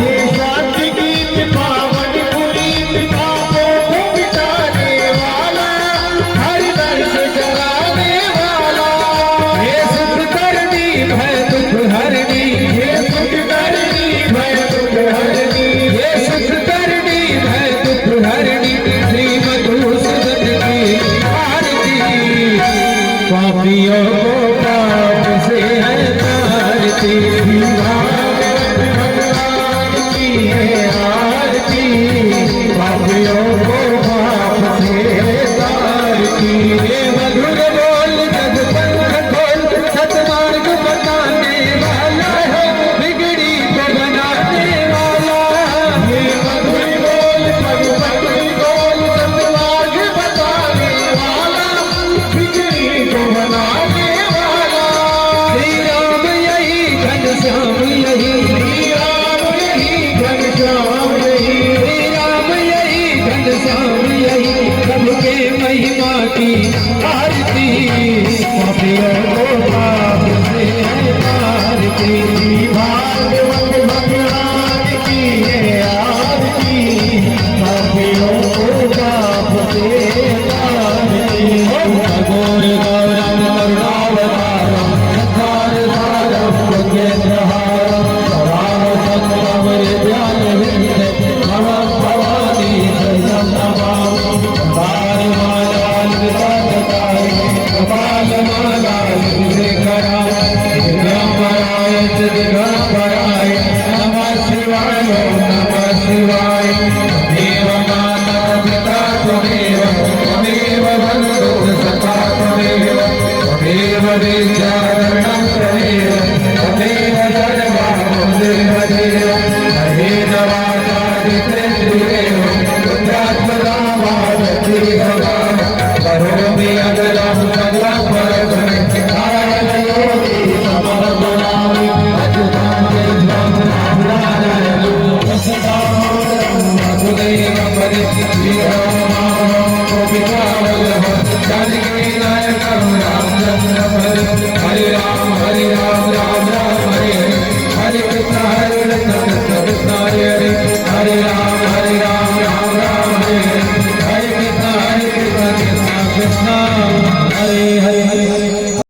Speaker 2: ये शांत गीत पावन पुनीत पापों को मिटाने वाला, हरि दर्श कराने वाला। ये सुख करनी भय दुख हरनी, ये सुख करनी भय दुख हरनी, ये सुख करनी भय दुख हरनी। श्री मधुसूदन की आरती पापियों को पाप से है तारती। भागवत भगवान की है आरती पापियों को पाप से है तारती। ये मधुर बोल जग पंख खोल सतमार्ग बताने वाला है, बिगड़ी को बनाने वाला। ये मधुर बोल जग पंख खोल सतमार्ग बताने वाला, बिगड़ी को बनाने वाला। श्री राम यही घनश्याम यही, श्री राम यही घनश्याम यही, श्री राम यही घनश्याम यही। प्रभु के महिमा की आरती पापियों को पाप से है तारती। भागवत भगवान की है आरती पापियों को पाप से तारती। अघोर गौरम करुणावतारम संसार सारम योगेन्द्रहारम सदानंदम हृदयाय विद्ये नमः भवानी शरणं नमामि। कपालमालां विराजताय कपालमालां विशेखराय दिगंबराय दिगंबराय नमः शिवाय नमः शिवाय। देव माता पिता त्वमेव त्वमेव बन्धु सखा त्वमेव त्वमेव विद्याधरणं त्वमेव त्वमेव सर्वं त्वमेव देव। महेश वाचादित्रे